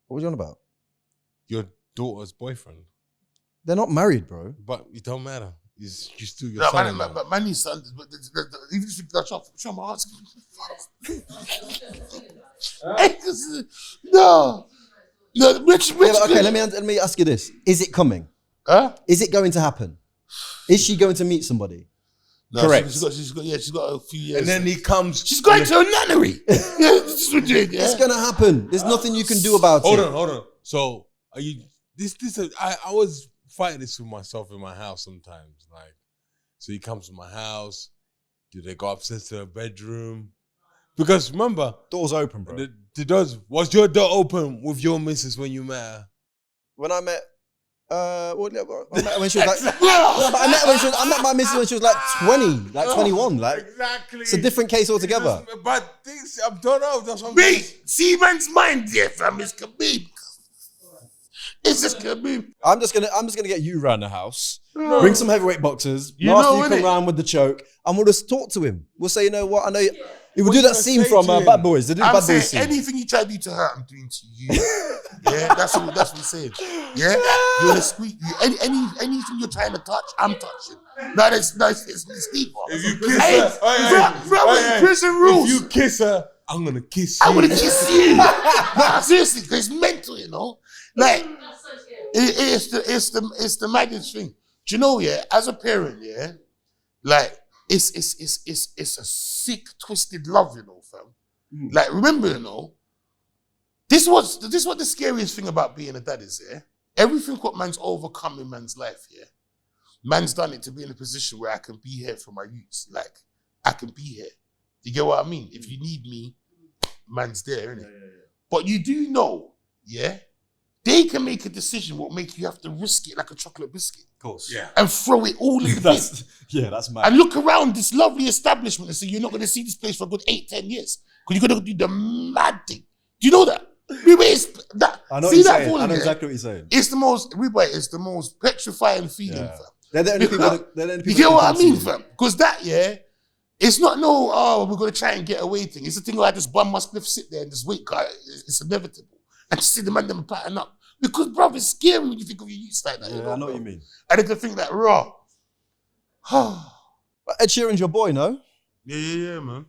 What was you on about? Your daughter's boyfriend. They're not married, bro. But it don't matter. You're still your No, son-in-law. but my niece, son, even if you show my heart. No, Rich. Yeah, but okay, let me ask you this. Is it coming? Huh? Is it going to happen? Is she going to meet somebody? No, Correct. She's got a few years. And then he comes... she's going to a nunnery. Yeah, this is what you did, yeah. It's going to happen. There's nothing you can do about Hold it. on. So, are you... I always fight this with myself in my house sometimes. Like, so he comes to my house. Do they go upstairs to her bedroom? Because remember, Door's open, bro. the doors... Was your door open with your missus when you met her? When I met, I met her when she was like, no, but I met my missus when she was like 20, like 21. Like, Exactly. it's a different case altogether. But things, I don't know. That's what I'm Mate, see man's mind there, fam. It's Khabib. It's just Khabib. I'm just gonna get you round the house, bring some heavyweight boxers, You Narstie, know, you come innit? round with the choke, and we'll just talk to him. We'll say, you know what, I know. He would What do you that gonna scene say from to him? Bad Boys. They do I'm Bad saying Boys scene. anything you try to do to her, I'm doing to you. Yeah, that's what I'm saying. Yeah, you're gonna squeak. Anything you're trying to touch, I'm touching. No, it's deeper. If you kiss Hey, her, bro, prison rules. If you kiss her, I'm gonna kiss you. I wanna kiss you. No, seriously, because it's mental, you know. Like it's the maddest thing. Do you know? Yeah, as a parent, yeah, like it's a sick, twisted love, you know, fam. Like remember, you know, this what the scariest thing about being a dad is, yeah. Everything what man's overcome in man's life, yeah. Man's done it to be in a position where I can be here for my youths. Like I can be here. You get what I mean? If you need me, man's there, innit? But you do know, yeah, They can make a decision what make you have to risk it like a chocolate biscuit. Of course. Yeah. And throw it all in the bin. That's mad. And look around this lovely establishment and say, you're not going to see this place for a good 8-10 years. Because you're going to do the mad thing. Do you know that? I know See that saying. feeling I know there? exactly what you're saying. It's the most petrifying feeling, Yeah. fam. They're the only people. They're the only people You get that what I can see mean, you. fam? Because that, it's not we're going to try and get away thing. It's the thing where I just bum my spliff, sit there and just wait, cause it's inevitable. And just see the man them pattern up. Because, bro, it's scary when you think of your youth like that. Yeah, I know what you mean. And they can think that, raw. But Ed Sheeran's your boy, no? Yeah, man.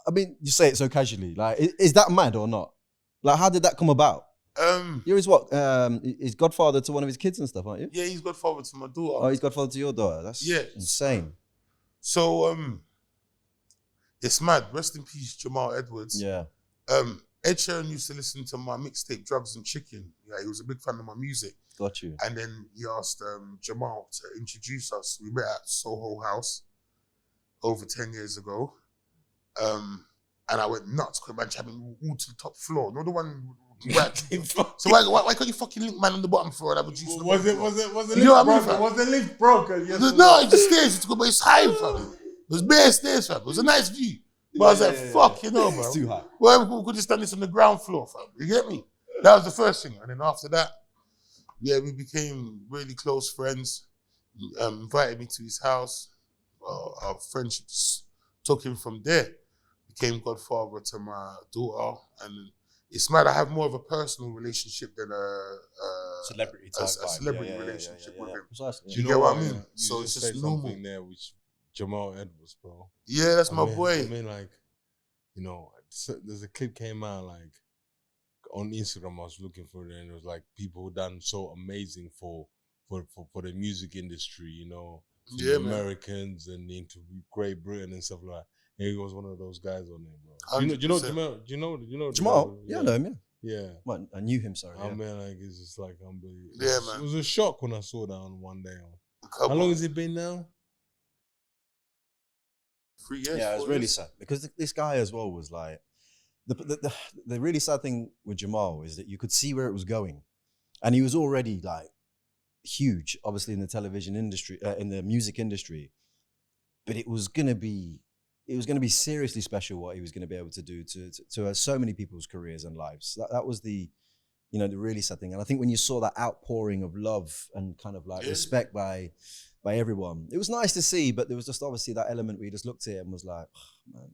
I mean, you say it so casually. Like, is that mad or not? Like, how did that come about? You're his what? He's godfather to one of his kids and stuff, aren't you? Yeah, he's godfather to my daughter. Oh, he's godfather to your daughter. That's insane. So, it's mad. Rest in peace, Jamal Edwards. Yeah. Ed Sheeran used to listen to my mixtape, Drugs and Chicken. Yeah, he was a big fan of my music. Got you. And then he asked Jamal to introduce us. We met at Soho House over 10 years ago. And I went nuts because man tried me all to the top floor. No, the one. So why can't you fucking link man on the bottom floor and have a juice on the bottom floor? Was the lift broken? No, it's just stairs. But it's high, fam. It was bare stairs, fam. It was a nice view. But I was like, fuck, you know, bro. It's too high. Well, we could just done this on the ground floor, fam. You get me? That was the first thing. And then after that, we became really close friends. Invited me to his house. Our friendship just took him from there. Became godfather to my daughter. And it's mad, I have more of a personal relationship than a celebrity relationship with him. Precisely. Do you get what I mean? You So it's said just normal. something there which Jamal Edwards, bro. Yeah, that's my boy. I mean, like, you know, there's a clip came out, like, on Instagram, I was looking for it, and it was like people who done so amazing for the music industry, you know, from Yeah, the man. Americans and into Great Britain and stuff like that. And he was one of those guys on there, bro. 100%. You know Jamal? Jamal? Yeah, I know him, Yeah. Well, I knew him, sorry. I Yeah. mean, like, it's just like unbelievable. Yeah, man. It was a shock when I saw that on one day. Come How long on. has it been now? 3 years. Yeah, it was 4 really years. sad because this guy as well was like the really sad thing with Jamal is that you could see where it was going, and he was already like huge, obviously in the television industry, in the music industry, but it was gonna be seriously special what he was gonna be able to do to so many people's careers and lives. That was the really sad thing, and I think when you saw that outpouring of love and kind of like respect by everyone, it was nice to see, but there was just obviously that element where you just looked at it and was like, oh, man,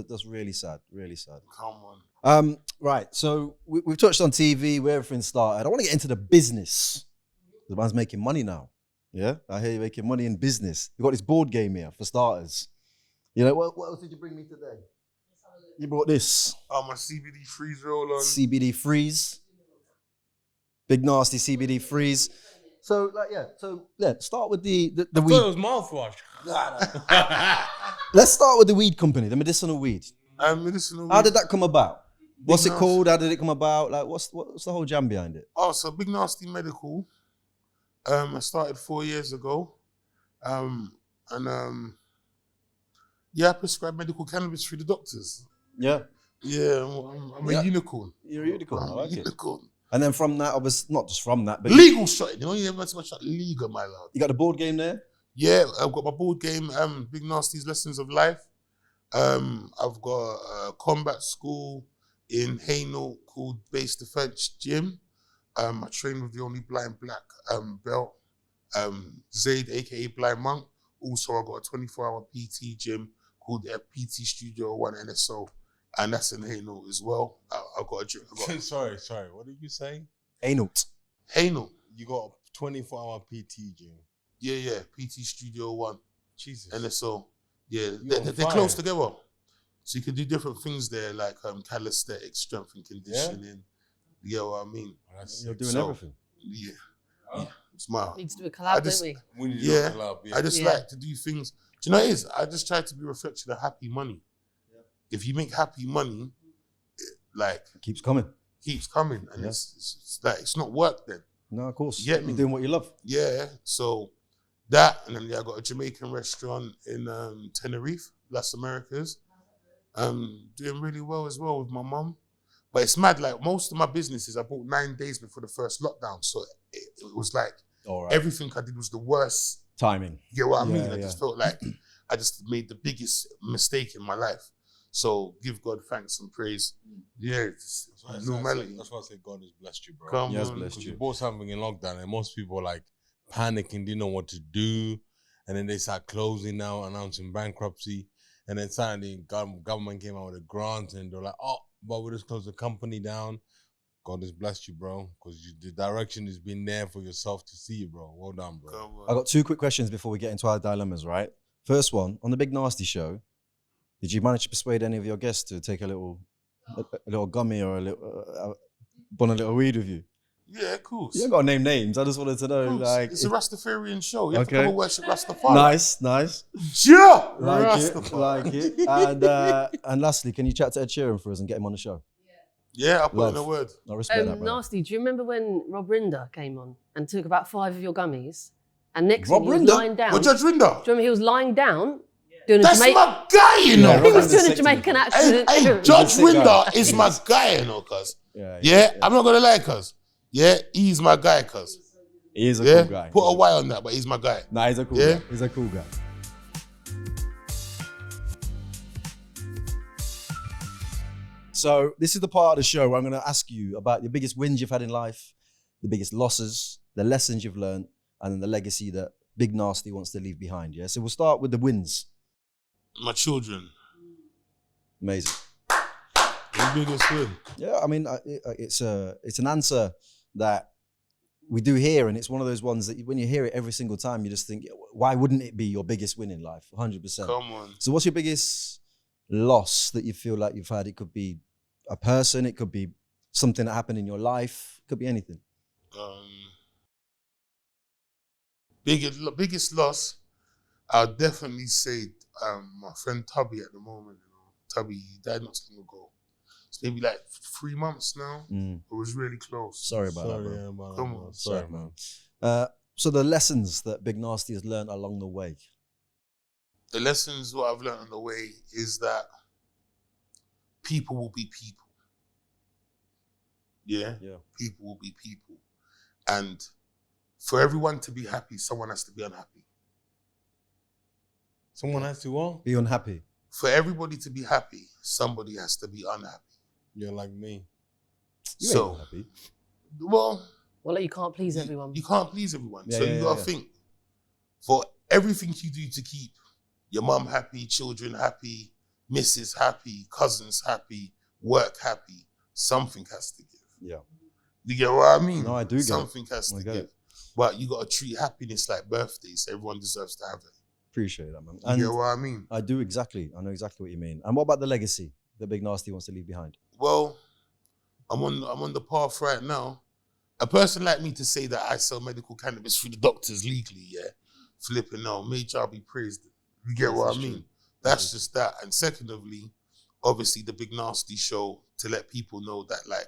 that's really sad, really sad. Come on. Right, so we've touched on TV, where everything started. I want to get into the business. The man's making money now. Yeah, I hear you're making money in business. You've got this board game here, for starters. You know, what else did you bring me today? You brought this. Oh, my CBD freeze roll on. CBD freeze. Big Narstie CBD freeze. So, start with the I thought weed. it was mouthwash. Let's start with the weed company, the medicinal weed. Medicinal How weed. did that come about? What's it Narstie. called? How did it come about? Like, what's the whole jam behind it? Oh, so Big Narstie Medical. I started 4 years ago. I prescribe medical cannabis through the doctors. Yeah. Yeah, I'm a unicorn. You're a unicorn. I I'm like a it. unicorn. And then from that, obviously, not just from that, but Legal shot. You know, you never so much shot legal, my lord. you got the board game there? Yeah, I've got my board game, Big Narstie's Lessons of Life. I've got a combat school in Hainault called Base Defense Gym. I train with the only blind black belt, Zaid, aka Blind Monk. Also, I got a 24-hour PT gym called PT Studio 1 NSO, and that's in Hainault as well. I've got a gym. Sorry. What did you say? Hainault. Hainault. You got a 24-hour PT gym. Yeah. PT Studio 1. Jesus. NSO. Yeah, You're on they're fire. close together. So you can do different things there, like calisthenics, strength and conditioning. You get what I mean? You're doing So- everything. Yeah. It's my. Need to do a collab, just- don't we? We need to Yeah, do a collab, I just Yeah. like to do things. Do you know what it is? I just try to be a reflection of happy money. If you make happy money, It keeps coming. keeps coming, and Yeah. it's like it's not work then. No, of course. Yeah, You're doing what you love. Yeah, so that, and then I got a Jamaican restaurant in Tenerife, Las Americas. Doing really well as well with my mum. But it's mad, like most of my businesses I bought 9 days before the first lockdown. So it was like All right. everything I did was the worst. Timing. You get what I mean? Yeah, I just felt like I just made the biggest mistake in my life. So give God thanks and praise. Yeah, it's normality. That's why I say God has blessed you, bro. Come He has on. blessed Because you. you bought something in lockdown and most people are like panicking, didn't know what to do. And then they start closing now, announcing bankruptcy. And then suddenly government came out with a grant and they're like, oh, but we'll just close the company down. God has blessed you, bro. Because the direction has been there for yourself to see, bro. Well done, bro. Come on. I got 2 quick questions before we get into our dilemmas, right? First one, on the Big Narstie show, did you manage to persuade any of your guests to take a little gummy or a little weed with you? Yeah, of course. You ain't got to name names. I just wanted to know, like... It's a Rastafarian show. You have to Okay. come and worship Rastafari. Nice. Yeah! Like it. And lastly, can you chat to Ed Sheeran for us and get him on the show? Yeah, I'll put Love. in a word. I respect that, bro. Narstie, do you remember when Rob Rinder came on and took about 5 of your gummies? And next Rob thing he was Rinder? lying down. Well, Judge Rinder. Do you remember he was lying down doing a That's Jamaican... my guy, you know. Yeah, He Rob was Rinder's doing a sick to me, Jamaican bro. accent. Hey, Judge He's a sick Rinder guy. is my guy, you know, cuz. Yeah, I'm not gonna lie, cuz. Yeah, he's my guy, cuz. He is a Yeah, cool guy. put a Y on that, but he's my guy. Nah, he's a cool Yeah? guy. He's a cool guy. So this is the part of the show where I'm going to ask you about your biggest wins you've had in life, the biggest losses, the lessons you've learned, and then the legacy that Big Narstie wants to leave behind. Yeah. So we'll start with the wins. My children. Amazing. The biggest win. Yeah. I mean, it's an answer that we do hear, and it's one of those ones that when you hear it every single time, you just think, why wouldn't it be your biggest win in life? 100%. Come on. So what's your biggest loss that you feel like you've had? It could be a person, it could be something that happened in your life, it could be anything. Biggest loss, I'll definitely say my friend Tubby at the moment. You know, Tubby, he died not too long ago. It's maybe like 3 months now. It was really close. Sorry about that, bro. Yeah, man. Come on. Sorry, man. So the lessons that Big Narstie has learned along the way. The lessons what I've learned on the way is that people will be people. Yeah? Yeah. People will be people. And for everyone to be happy, someone has to be unhappy. Someone has to what? Be unhappy. For everybody to be happy, somebody has to be unhappy. You're like me. You So, ain't unhappy. well, Well, you can't please everyone. you can't please everyone. Yeah, So yeah, you gotta yeah. think, for everything you do to keep your mum happy, children happy, missus happy, cousins happy, work happy, something has to give. Yeah. You get what I mean? No, I do get it. Something has I to get give. it. But you gotta treat happiness like birthdays. Everyone deserves to have it. Appreciate that, man. You And get what I mean? I do exactly. I know exactly what you mean. And what about the legacy that Big Narstie wants to leave behind? Well, I'm on the path right now. A person like me to say that I sell medical cannabis through the doctors legally, yeah, flipping now, may God be praised. You get what I mean? That's just that. And secondly, obviously the Big Narstie show to let people know that like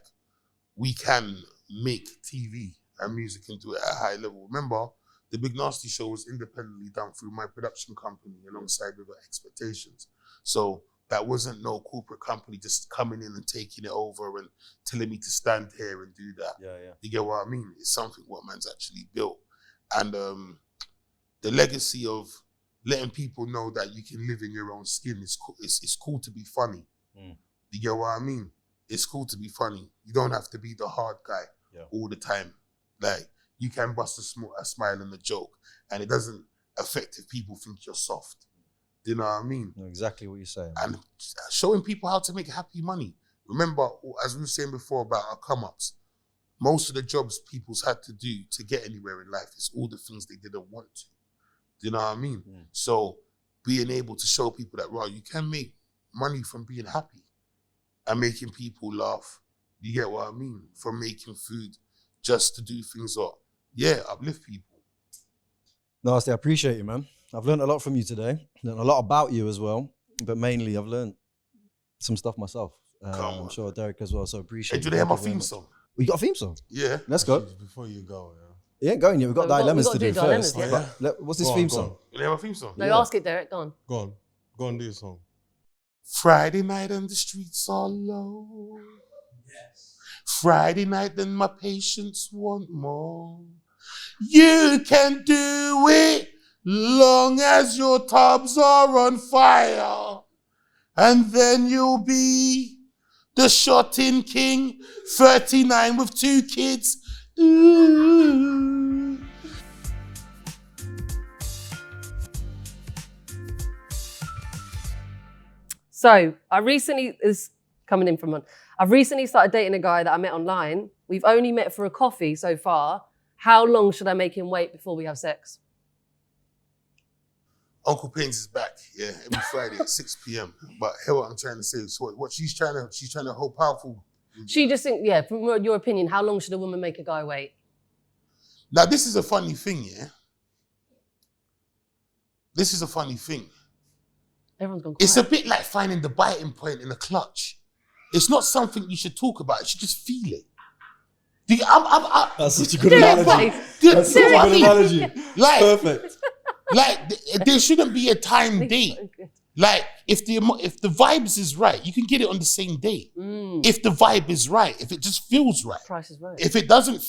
we can make TV and music and do it at a high level. Remember, the Big Narstie show was independently done through my production company alongside with Expectations. So that wasn't no corporate company just coming in and taking it over and telling me to stand here and do that. Yeah, yeah. You get what I mean? It's something what man's actually built. And the legacy of letting people know that you can live in your own skin is cool. It's cool to be funny. You get what I mean? It's cool to be funny. You don't have to be the hard guy all the time. Like, you can bust a smile and a joke, and it doesn't affect if people think you're soft. Do you know what I mean? I know exactly what you're saying. And showing people how to make happy money. Remember, as we were saying before about our come-ups, most of the jobs people's had to do to get anywhere in life is all the things they didn't want to. Do you know what I mean? So being able to show people that, right, you can make money from being happy and making people laugh. You get what I mean? From making food just to do things that, uplift people. Narstie, I appreciate you, man. I've learned a lot from you today. Learned a lot about you as well, but mainly I've learned some stuff myself. I'm sure Derek as well, so appreciate Hey, it. do they have my Thank you very theme much. song? We got a theme song? Yeah. Let's go. Before you go, It ain't going yet. We've got No, we've dilemmas got to to do do dilemmas, first. yeah. But what's this Go on, theme go song? on. Do they have a theme song? No, Yeah. ask it, Derek. Go on. Go on do your song. Friday night and the streets are low. Friday night, then my patients want more. You can do it long as your tubs are on fire. And then you'll be the shot-in king, 39 with 2 kids. Ooh. So I've recently started dating a guy that I met online. We've only met for a coffee so far. How long should I make him wait before we have sex? Uncle Pains is back, yeah, every Friday at 6 p.m. But hear what I'm trying to say. So what she's trying to hold powerful. She just think, yeah, from your opinion, how long should a woman make a guy wait? Now this is a funny thing, yeah. This is a funny thing. Everyone's gone quiet. It's a bit like finding the biting point in a clutch. It's not something you should talk about. You should just feel it. That's such a good analogy. That's such a good analogy. Like, perfect. Like there shouldn't be a time date. Like if the vibes is right, you can get it on the same day. If the vibe is right, if it just feels right. Price is right. If it doesn't,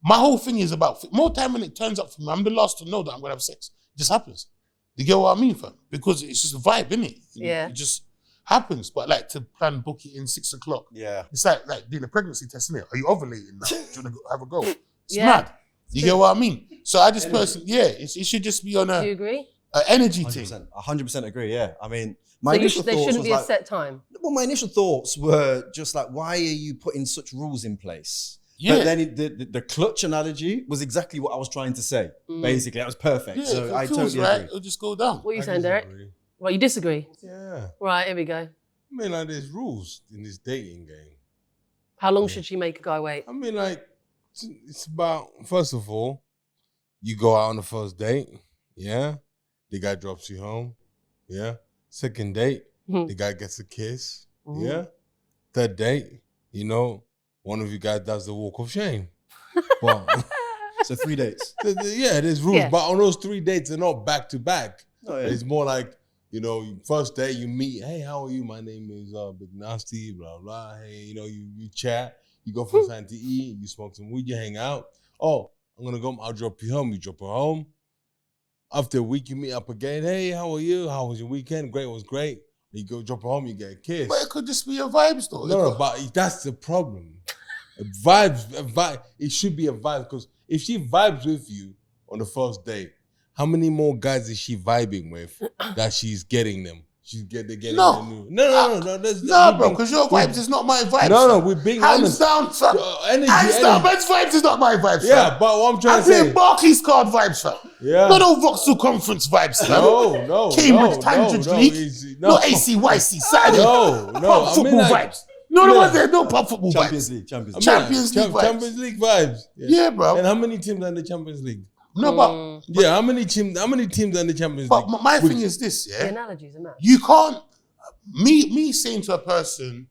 my whole thing is about more time when it turns up for me. I'm the last to know that I'm gonna have sex. It just happens. You get what I mean, fam? Because it's just a vibe, innit? Yeah. It just happens. But like to plan book it in 6 o'clock. Yeah. It's like doing a pregnancy test, innit? Are you ovulating now? Do you want to have a go? It's Yeah. mad. You get what I mean? So I just personally, it should just be on Do you agree? an energy thing. 100% agree, yeah. I mean, So there shouldn't be a set time? Well, my initial thoughts were just like, why are you putting such rules in place? Yeah. But then the clutch analogy was exactly what I was trying to say. Basically, that was perfect. Yeah, so if it I feels totally right, agree. it'll just go down. What are you saying, Derek? Right, you disagree? Yeah. Right, here we go. I mean, like, there's rules in this dating game. How long should she make a guy wait? I mean, like, it's about, first of all, you go out on the first date, yeah? The guy drops you home, yeah? Second date, the guy gets a kiss, yeah? Third date, one of you guys does the walk of shame. But, So 3 dates. yeah, there's rules. Yeah. But on those 3 dates, they're not back to back. Oh, yeah. It's more like, first day you meet, hey, how are you? My name is Big Narstie, blah, blah. Hey, you chat, you go for something to eat, you smoke some weed, you hang out. Oh, I'm going to go, I'll drop you home. You drop her home. After a week, you meet up again. Hey, how are you? How was your weekend? Great, it was great. You go drop her home, you get a kiss. But it could just be a vibe though. No, but that's the problem. A vibe, it should be a vibe, because if she vibes with you on the first date, how many more guys is she vibing with that she's getting them? They're getting No. them new. No. No, bro, because your vibes is not my vibes. No, we're being Hands honest. down, fam. Energy, Hands down, energy. man's vibes is not my vibes, Yeah, fam. but what I'm trying I'm to say. playing Barclays card vibes, fam. Yeah. Not no Vauxhall Conference vibes, fam. No. Cambridge no, Tangent no, League. easy. No ACYC Saturday. No. Pub I football mean, like, vibes. No, no yeah. one there. No pub football Champions vibes. League. Champions League vibes. Champions League vibes. Yeah, bro. And how many teams are in the Champions League? No, but Yeah, how many teams are in the Champions but League? my thing is this, The yeah. analogies are mad. You can't. Me saying to a person,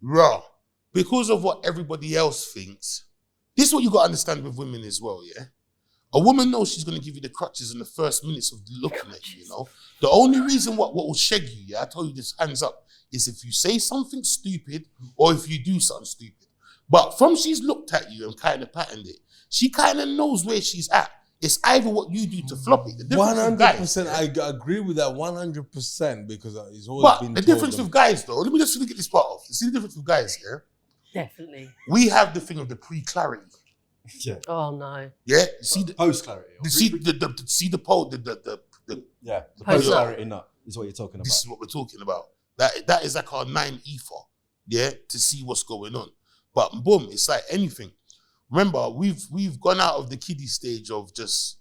raw, because of what everybody else thinks. This is what you got to understand with women as well, yeah. A woman knows she's going to give you the crutches in the first minutes of looking at you, The only reason what will shag you, yeah, I told you this, hands up, is if you say something stupid or if you do something stupid. But from she's looked at you and kind of patterned it, she kind of knows where she's at. It's either what you do to flop it. The difference with guys, 100%. I agree with that 100% because it's always but been the told difference them. with guys, though, let me just get this part off. See the difference with guys, yeah? Definitely. We have the thing of the pre-clarity. Yeah. Oh no. Yeah, see the Post clarity. see the poll. Yeah. The Post post clarity nut is what you're talking about. This is what we're talking about. That is like our 9 ether. Yeah, to see what's going on. But boom, it's like anything. Remember, we've gone out of the kiddie stage of just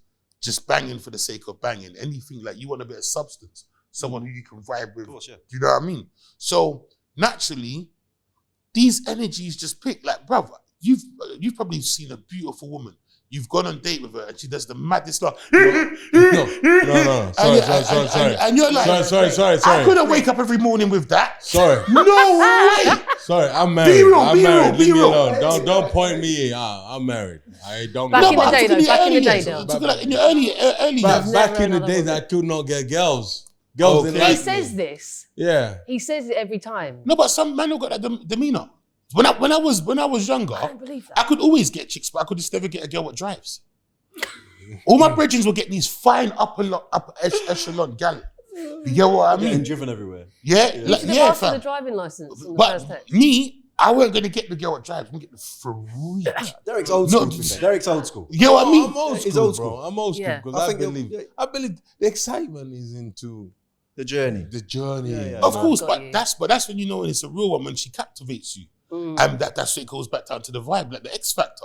banging for the sake of banging. Anything like you want a bit of substance, someone who you can vibe with. Of course, yeah. Do you know what I mean? So naturally, these energies just pick. Like, brother, you've probably seen a beautiful woman. You've gone on a date with her and she does the maddest laugh. No. Sorry. And you're like, Sorry. I couldn't wake up every morning with that. Sorry. No way. Sorry, I'm married. Be real, I'm be married. real, Leave be me real. alone. Don't point me. I'm married. I don't. Back get in the but day, I'm talking though. Back in the day, years. though. I'm talking like in your early But years. back in the another days, woman. I could not get girls. Girls didn't Okay. He like says me. this. Yeah. He says it every time. No, but some men have got that demeanor. When I was younger, I don't believe that. I could always get chicks, but I could just never get a girl that drives. All my brethren will get these fine upper echelon gal. You get what I mean? Getting driven everywhere. Yeah, You like, should have yeah, asked for the fam. driving license on the first But text. me, I weren't gonna get the girl that drives. I'm gonna get the freak. Derek's old No, school. Derek's old school. You get what I mean? I'm old He's school, old bro. school. I'm old school Yeah. because I I think believe yeah. the excitement is into The journey. the journey. Yeah, yeah. Of Oh, course, got but you. that's when you know when it's a real one, when she captivates you. And that's what it goes back down to the vibe, like the X factor.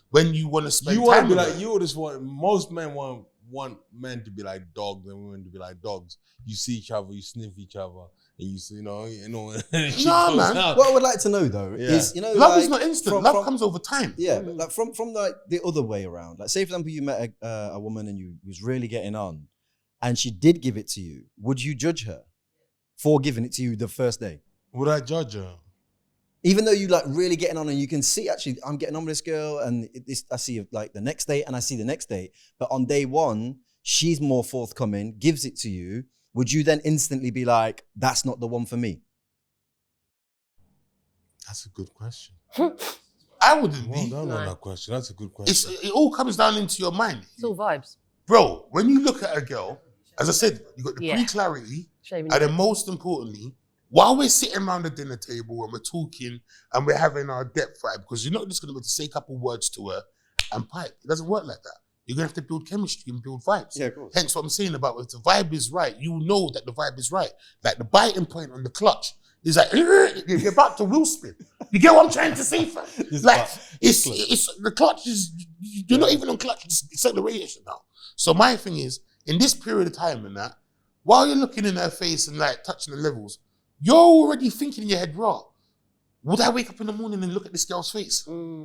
When you want to spend You want time to be with like her. you. Just want most men want men to be like dogs and women to be like dogs. You see each other, you sniff each other, and you see, you know. And she Nah, goes man. out. What I would like to know though Yeah. is, you know, Love like, is not instant. Love comes over time. Yeah, but like from like the other way around. Like, say for example, you met a woman and you was really getting on, and she did give it to you. Would you judge her for giving it to you the first day? Would I judge her? Even though you like really getting on and you can see actually I'm getting on with this girl and I see like the next day and I see the next day, but on day one she's more forthcoming, gives it to you. Would you then instantly be like, that's not the one for me? That's a good question. I wouldn't Well be. done on No. that question. That's a good question. It all comes down into your mind. It's all vibes. Bro, when you look at a girl, as I said, you got the Yeah. pre-clarity, Shaving and your then most importantly, while we're sitting around the dinner table and we're talking and we're having our depth vibe, because you're not just going to be able to say a couple words to her and pipe. It doesn't work like that. You're going to have to build chemistry and build vibes. Yeah, of course. Hence what I'm saying about if the vibe is right, you know that the vibe is right. Like the biting point on the clutch is like, you're about to wheel spin. You get what I'm trying to say, fam? Like, it's the clutch is, you're not even on clutch, it's acceleration now. So my thing is, in this period of time and that, while you're looking in her face and like touching the levels, you're already thinking in your head, raw, would I wake up in the morning and look at this girl's face?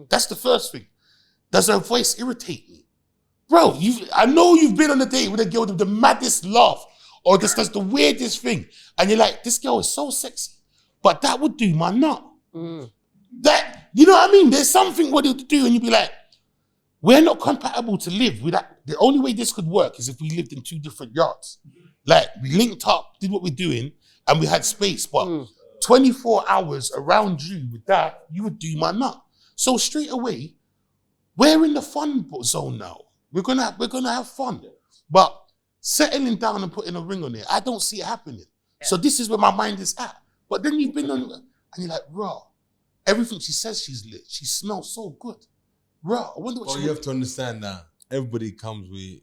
That's the first thing. Does her voice irritate me? Bro, I know you've been on a date with a girl with the maddest laugh or just does the weirdest thing. And you're like, this girl is so sexy, but that would do my nut. That, you know what I mean? There's something what it would do and you'd be like, we're not compatible to live with that. The only way this could work is if we lived in two different yards. Like, we linked up, did what we're doing, and we had space, but 24 hours around you with that, you would do my nut. So straight away, we're in the fun zone now. We're gonna have fun. But settling down and putting a ring on it, I don't see it happening. So this is where my mind is at. But then you've been on, and you're like, raw, everything she says she's lit. She smells so good. Raw, I wonder what Well, she you would. have to understand that everybody comes with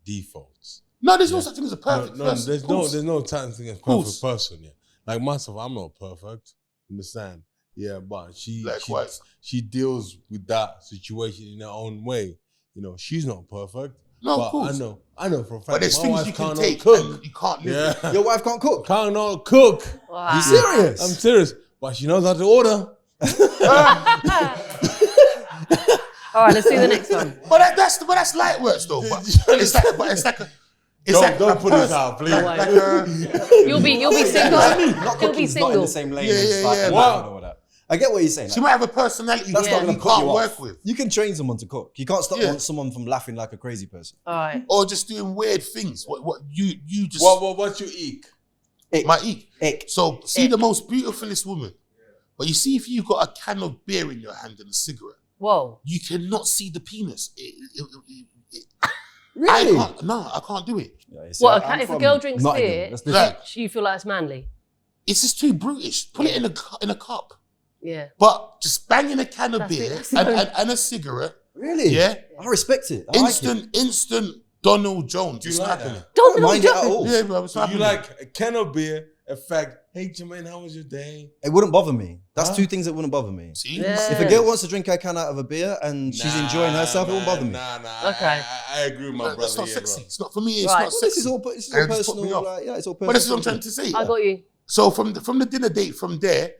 defaults. No, there's no such thing as a perfect No, person. there's of course. no time thing as Course. perfect person. Yeah, like myself, I'm not perfect. Understand? Yeah, but Likewise. she deals with that situation in her own way. You know, she's not perfect. No, but of course. I know for a fact. But there's my things wife you can can't take cook. and you can't live with. Yeah, Your wife can't cook. cannot cook. Wow. You serious? I'm serious, but she knows how to order. All right, let's do the next one. But that's light works though. But it's like Don't put this out, please. You'll be single. Not You'll be cooking's not in single. the same lane Yeah, as yeah, like yeah. a Wow. man or whatever. I get what you're saying. She might have a personality That's that not you going to put can't you work off. with. You can train someone to cook. You can't stop Yeah. someone from laughing like a crazy person. All right. Or just doing weird things. What you just What you eat? my eek. Ick. So see the most beautifulest woman. But you see if you've got a can of beer in your hand and a cigarette, Whoa. you cannot see the penis. Really? I can't do it. Yeah, you see, What? I'm If a from girl drinks Nottingham. beer, That's different. Like, you feel like it's manly. it's just too brutish. Put it in a cup. Yeah. But just banging a can of That's beer it, that's and a cigarette, Really? yeah, I respect it. I like it. instant Donald Jones. Do It's you like happening. that? Don't Mind it at all. Yeah, bro, it's Do happening. you like a can of beer? Effect. Hey Jermaine, how was your day? It wouldn't bother me. That's Huh? two things that wouldn't bother me. See? Yeah. If a girl wants to drink her can out of a beer and she's enjoying herself, it won't bother me. Nah. Okay. I agree with my brother. That's not here, sexy. bro. It's not for me. It's Right. not Well, sexy. This is all And it just put me personal. off. Like, yeah, it's all personal. But this is what I'm trying to say. I got you. So from the dinner date from there,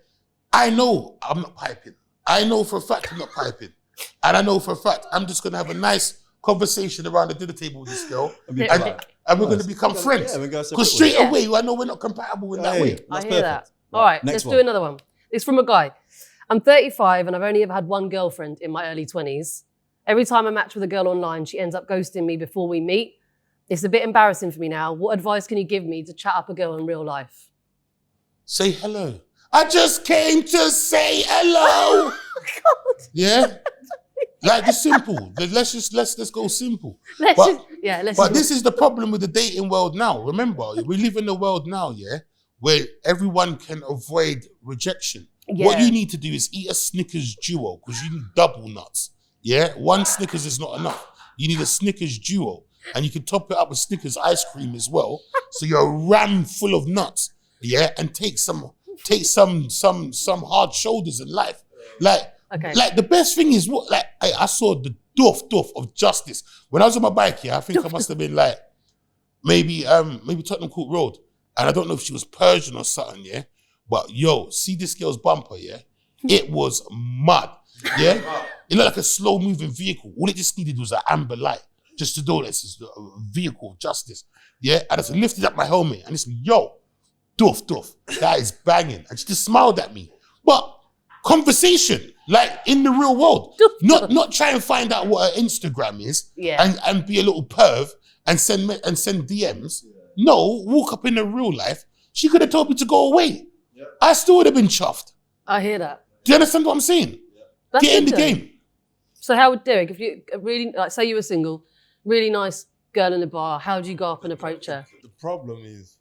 I know I'm not piping. I know for a fact I'm not piping. And I know for a fact I'm just going to have a nice conversation around the dinner table with this girl. Yeah. And we're going to become friends. Yeah, we're going to Because separate straight ways. away, I know we're not compatible in that Hey, way. that's I hear perfect. that. All right, Next let's one. do another one. It's from a guy. I'm 35 and I've only ever had one girlfriend in my early 20s. Every time I match with a girl online, she ends up ghosting me before we meet. It's a bit embarrassing for me now. What advice can you give me to chat up a girl in real life? Say hello. I just came to say hello. Yeah? Like, it's simple. Let's go simple. But this is the problem with the dating world now. Remember, we live in a world now, yeah, where everyone can avoid rejection. Yeah. What you need to do is eat a Snickers Duo, because you need double nuts. Yeah? One Snickers is not enough. You need a Snickers Duo. And you can top it up with Snickers ice cream as well. So you're ram full of nuts. Yeah? And take some hard shoulders in life. Like the best thing is what, like, I saw the doof of Justice. When I was on my bike here, I think I must have been like, maybe Tottenham Court Road. And I don't know if she was Persian or something, yeah? But yo, see this girl's bumper, yeah? It was mad, yeah? It looked like a slow moving vehicle. All it just needed was an amber light, just to know this is a vehicle of justice, yeah? I just lifted up my helmet and it's, yo, doof, that is banging. And she just smiled at me. But conversation, like in the real world, not try and find out what her Instagram is, and be a little perv and send DMs. No, walk up in the real life. She could have told me to go away. Yeah. I still would have been chuffed. I hear that. Do you understand what I'm saying? Yeah. Get in the game. So how would Derek, if you really, like, say you were single, really nice girl in the bar, how would you go up and approach her? The problem is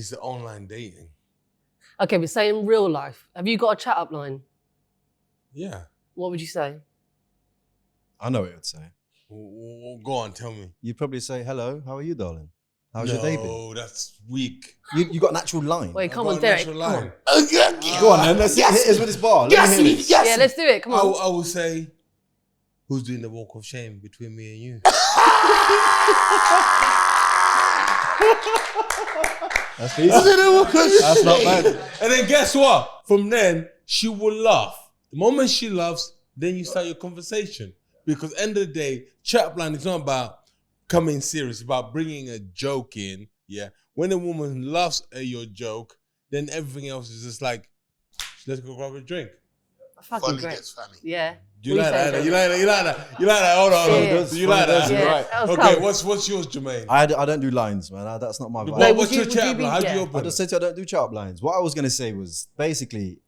the online dating. Okay, but say in real life, have you got a chat up line? Yeah. What would you say? I know what you would say. Well, go on, tell me. You'd probably say, hello, how are you, darling? How's your day been? No, that's weak. You got an actual line. Wait, come on, Derek. Come on. Go on then, let's hit us with this bar. Yes. Yeah, let's do it, come on. I will say, who's doing the walk of shame between me and you? That's easy. That's not bad. And then guess what? From then, she will laugh. The moment she laughs, then you start your conversation. Because end of the day, chat line is not about coming serious, it's about bringing a joke in, yeah? When a woman laughs at your joke, then everything else is just like, let's go grab a drink. Fucking funny great. gets funny. Yeah. You like that? You like that? Hold on. Yeah. You like that? Yeah. Right. That was Okay, cold. what's yours, Jermaine? I don't do lines, man. That's not my vibe. What's would your you chat be- line? How do yeah. you I open just it? said to you, I don't do chat lines. What I was going to say was basically,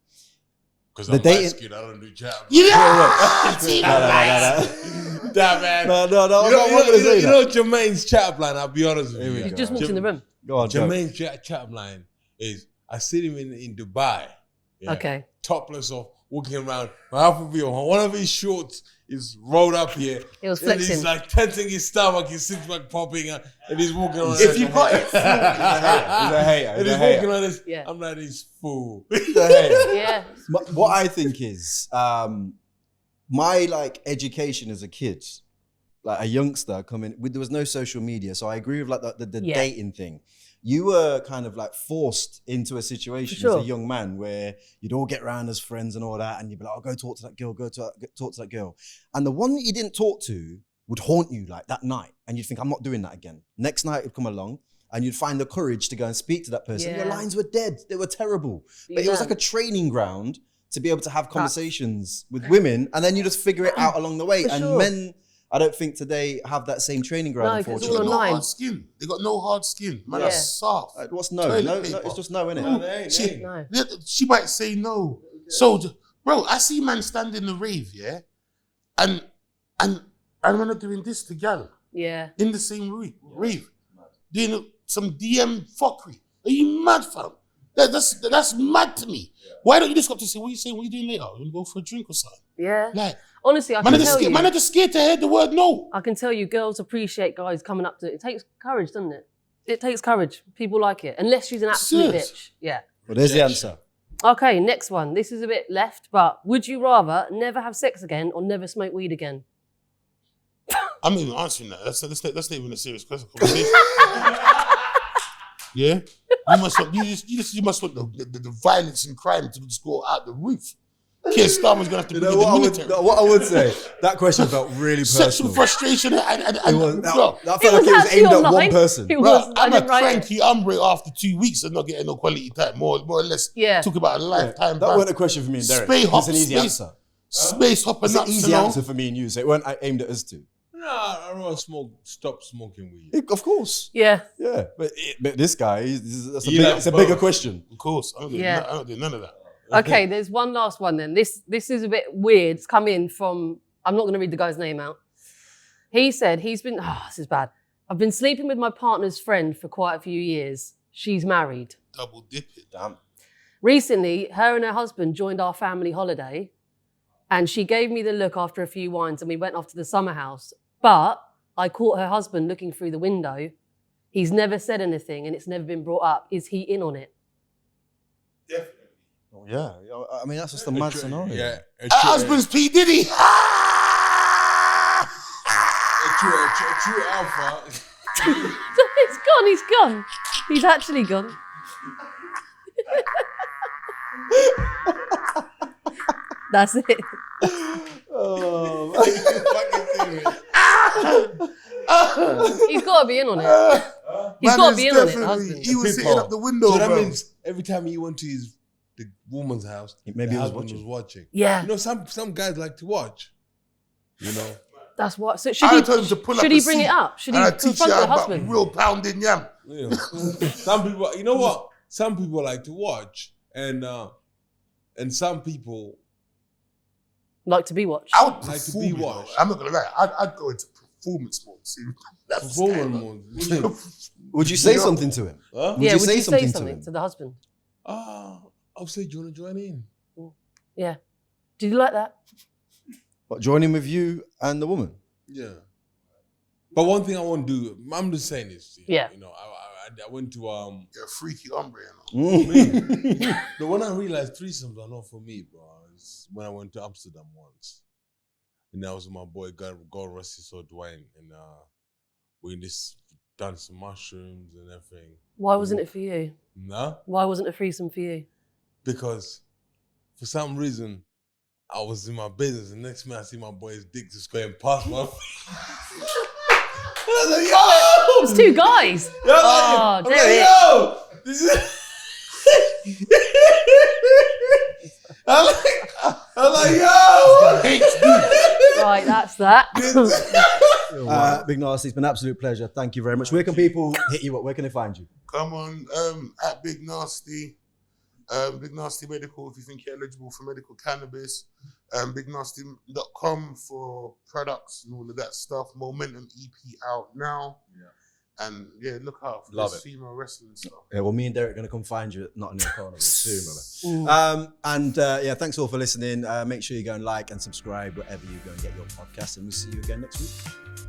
Because the I'm dating- light-skinned, I don't do chat lines. Damn, man. No, You know, I'm not going to say you that. know Jermaine's chat line, I'll be honest with Here we you. You go. just walked in the room. Go on, Joe. Jermaine's chat line is, I see him in Dubai. Yeah, Okay. topless or walking around. My outfit be on. One of his shorts is rolled up here. He was And flexing. he's like tensing his stomach, his six pack popping, and he's walking around. If you got it, He's a hater. And He's he's a hater. walking on this. Yeah. I'm like, this fool. He's a hater. Yeah. What I think is, my like education as a kid, like a youngster coming, there was no social media, so I agree with like the Yeah. dating thing. You were kind of like forced into a situation For sure. as a young man where you'd all get around as friends and all that, and you'd be like, "Oh, go talk to that girl, talk to that girl," and the one that you didn't talk to would haunt you like that night, and you'd think, "I'm not doing that again." Next night would come along, and you'd find the courage to go and speak to that person. Yeah. Your lines were dead; they were terrible, but it Yeah. was like a training ground to be able to have conversations with women, and then you just figure it out along the way. For And sure. men, I don't think today have that same training ground, No, 'cause it's they all got unfortunately. no online. hard skin. They got no hard skin. Man, Yeah. that's soft. What's no? Toilet No, paper. it's just no, innit? No, they ain't. She- No. She might say no. So, bro, I see man stand in the rave, yeah, and man are doing this to gal Yeah. in the same rave, doing some DM fuckery. Are you mad, fam? That's mad to me. Why don't you just go up to say, what are you saying? What are you doing later? You want to go for a drink or something? Yeah. Like, Honestly, I man can are tell you. just scared to hear the word no. I can tell you, girls appreciate guys coming up to it. It takes courage, doesn't it? It takes courage. People like it. Unless she's an absolute Serious? bitch. Yeah. Well, there's the answer. Okay, next one. This is a bit left, but would you rather never have sex again or never smoke weed again? I'm not even answering that. That's not even a serious conversation. Yeah, you must want the violence and crime to just go out the roof. Keir Starmer's gonna have to You bring know in the what military. what I would say? That question felt really personal. Sexual frustration and It was, bro, that felt like it was actually aimed at one online. person. It bro, was. I I'm a didn't write it. cranky hombre after 2 weeks of not getting no quality time. More or less, Yeah. talk about a lifetime. That ban. wasn't a question for me and Derek. Space It's hop, an easy space- answer. Space hopper It's an nuts, easy you know? answer for me and you, so it weren't aimed at us two. No, No, I don't want to stop smoking weed. Of course. Yeah. Yeah. But this guy, Like it's a bigger question. Of course, I don't do none of that. Okay, there's one last one then. This is a bit weird. It's come in from, I'm not going to read the guy's name out. He said this is bad. I've been sleeping with my partner's friend for quite a few years. She's married. Double dip it. Damn. Recently, her and her husband joined our family holiday and she gave me the look after a few wines and we went off to the summer house. But I caught her husband looking through the window. He's never said anything and it's never been brought up. Is he in on it? Definitely. Oh, yeah. I mean, that's just a mad scenario. Yeah. Her husband's P. Diddy. A true alpha. He's gone. He's actually gone. That's it. Oh, He's got to be in on it. He's got to be in on it, the husband. He was sitting up the window, So that bro. means every time he went to the woman's house, maybe the he was husband watching. was watching. Yeah. You know, some guys like to watch. You know. That's what. So I should told him to pull up he a bring seat it up? Should he and I teach you confront the about husband? real pounding yam. Yeah. Some people, you know what? Some people like to watch, and some people Like to be watched. I would like to perform, be you know. watched. I'm not gonna lie. I'd go into performance mode. See, that's performance mode. Would you say something to him? Huh? Would you say something to something him? to the husband? I'll say, do you want to join in? Yeah. Did you like that? What, join in with you and the woman? Yeah. But one thing I won't do, I'm just saying this. Yeah. You know, I went to You're a freaky hombre, you know. the one I realized threesomes are not for me, bro. Is when I went to Amsterdam once, and I was with my boy God Rusty so Dwayne, and we just done some mushrooms and everything. Why wasn't it for you? Nah, Why wasn't a threesome for you? because for some reason I was in my business, and next minute I see my boy's dick just going past my face. And I was like, yo! It's two guys. I'm dear like, it. yo! This is... I'm like, yo! Right, that's that. Big Narstie, it's been an absolute pleasure. Thank you very much. Where can people hit you up? Where can they find you? Come on, at Big Narstie. Big Narstie Medical if you think you're eligible for medical cannabis. BigNarstie.com for products and all of that stuff. Momentum EP out now. Yeah. And yeah, look out for this female wrestling stuff. Yeah, well, me and Derek are going to come find you at Nottingham Carnival soon, brother. Yeah, thanks all for listening. Make sure you go and like and subscribe wherever you go and get your podcast, and we'll see you again next week.